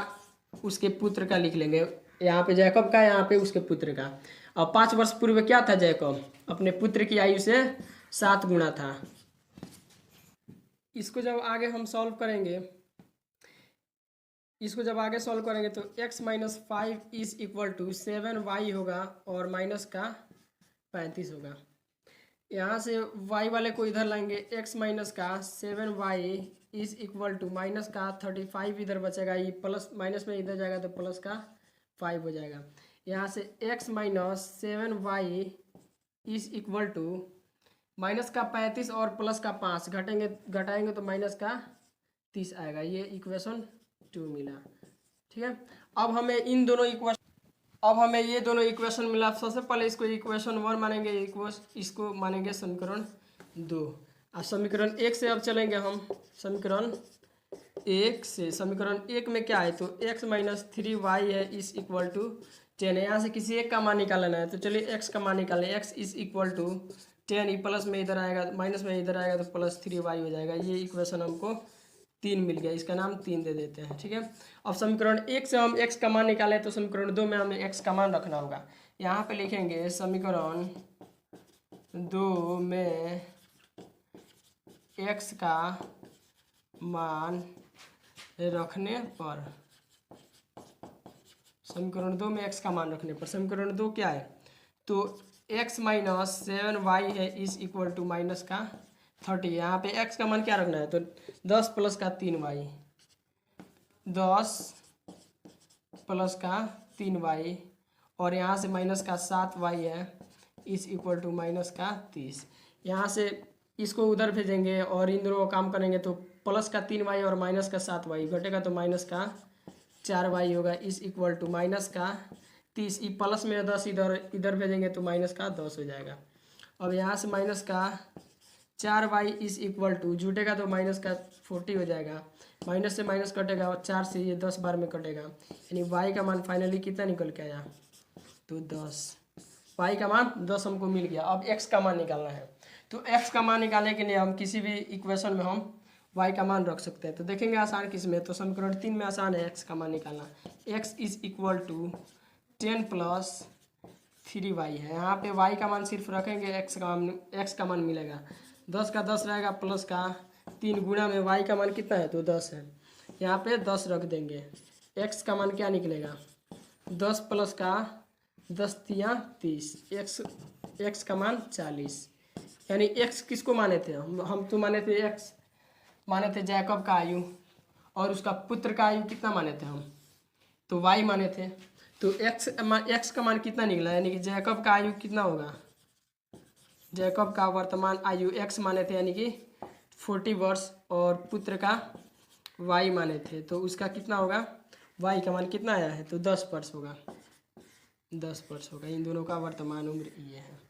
उसके पुत्र का लिख लेंगे, यहाँ पे जैकब का यहाँ पे उसके पुत्र का। और 5 वर्ष पूर्व क्या था, जैकब अपने पुत्र की आयु से 7 गुना था। इसको जब आगे हम सॉल्व करेंगे तो x minus 5 is equal to 7y होगा और माइनस का 35 होगा। यहाँ से y वाले को इधर लाएंगे, x माइनस का 7y is equal to minus का 35 इधर बचेगा, ये प्लस माइनस में इधर जाएगा तो प्लस का 5 हो जाएगा। यहाँ से x minus 7y is equal to minus का 35 और प्लस का 5 घटाएंगे तो माइनस का 30 आएगा। ये इक्वेशन 2 मिला, ठीक है। अब हमें ये दोनों इक्वेशन मिला। सबसे पहले इसको इक्वेशन 1 मानेंगे, इसको मानेंगे समीकरण 2। अब समीकरण 1 से अब चलेंगे हम समीकरण 1 से। समीकरण 1 में क्या है तो x माइनस 3y है इज इक्वल टू 10 है। यहाँ से किसी एक का मान निकालना है तो चलिए x का मान निकालें। x इज इक्वल टू 10, ये प्लस में इधर आएगा माइनस में इधर आएगा तो प्लस 3y हो जाएगा। ये इक्वेशन हमको 3 मिल गया, इसका नाम 3 दे देते हैं, ठीक है। अब समीकरण 1 से हम x का मान निकालें तो समीकरण 2 में हमें x का मान रखना होगा। यहाँ पे लिखेंगे समीकरण 2 में x का मान रखने पर, समीकरण 2 में x का मान रखने पर समीकरण 2 क्या है तो x माइनस 7y है इज इक्वल टू माइनस का 30। यहाँ पे x का मान क्या रखना है तो 10 प्लस का 3y, 10 प्लस का 3y और यहाँ से माइनस का 7y है इज इक्वल टू माइनस का 30। यहाँ से इसको उधर भेजेंगे और इन दोनों को काम करेंगे तो प्लस का 3y और माइनस का 7y घटेगा तो माइनस का 4y होगा इज इक्वल टू माइनस का 30। ई प्लस में 10 इधर भेजेंगे तो माइनस का 10 हो जाएगा। अब यहाँ से माइनस का 4y इज इक्वल टू जुटेगा तो माइनस का 40 हो जाएगा। माइनस से माइनस कटेगा और 4 से ये 10 बार में कटेगा, यानी y का मान फाइनली कितना निकल के आया तो 10। y का मान 10 हमको मिल गया। अब x का मान निकालना है तो x का मान निकालने के लिए हम किसी भी इक्वेशन में हम y का मान रख सकते हैं। तो देखेंगे आसान किस में, तो समीकरण 3 में आसान है x का मान निकालना। x is equal to 10 plus 3y है। यहाँ पे y का मान सिर्फ रखेंगे, x का मान मिलेगा 10 का 10 रहेगा प्लस का 3 गुणा में y का मान कितना है तो 10 है। यहाँ पे 10 रख देंगे, x का मान क्या निकलेगा 10 प्लस का 10 तिया 30, x का मान 40। यानी x किसको माने थे हम तो माने थे x माने थे जैकब का आयु, और उसका पुत्र का आयु कितना माने थे हम तो y माने थे। तो x का मान कितना निकला, यानी कि जैकब का आयु कितना होगा, जैकब का वर्तमान आयु x माने थे यानी कि 40 वर्ष, और पुत्र का y माने थे तो उसका कितना होगा, y का मान कितना आया है तो 10 वर्ष होगा, 10 वर्ष होगा। इन दोनों का वर्तमान उम्र ये है।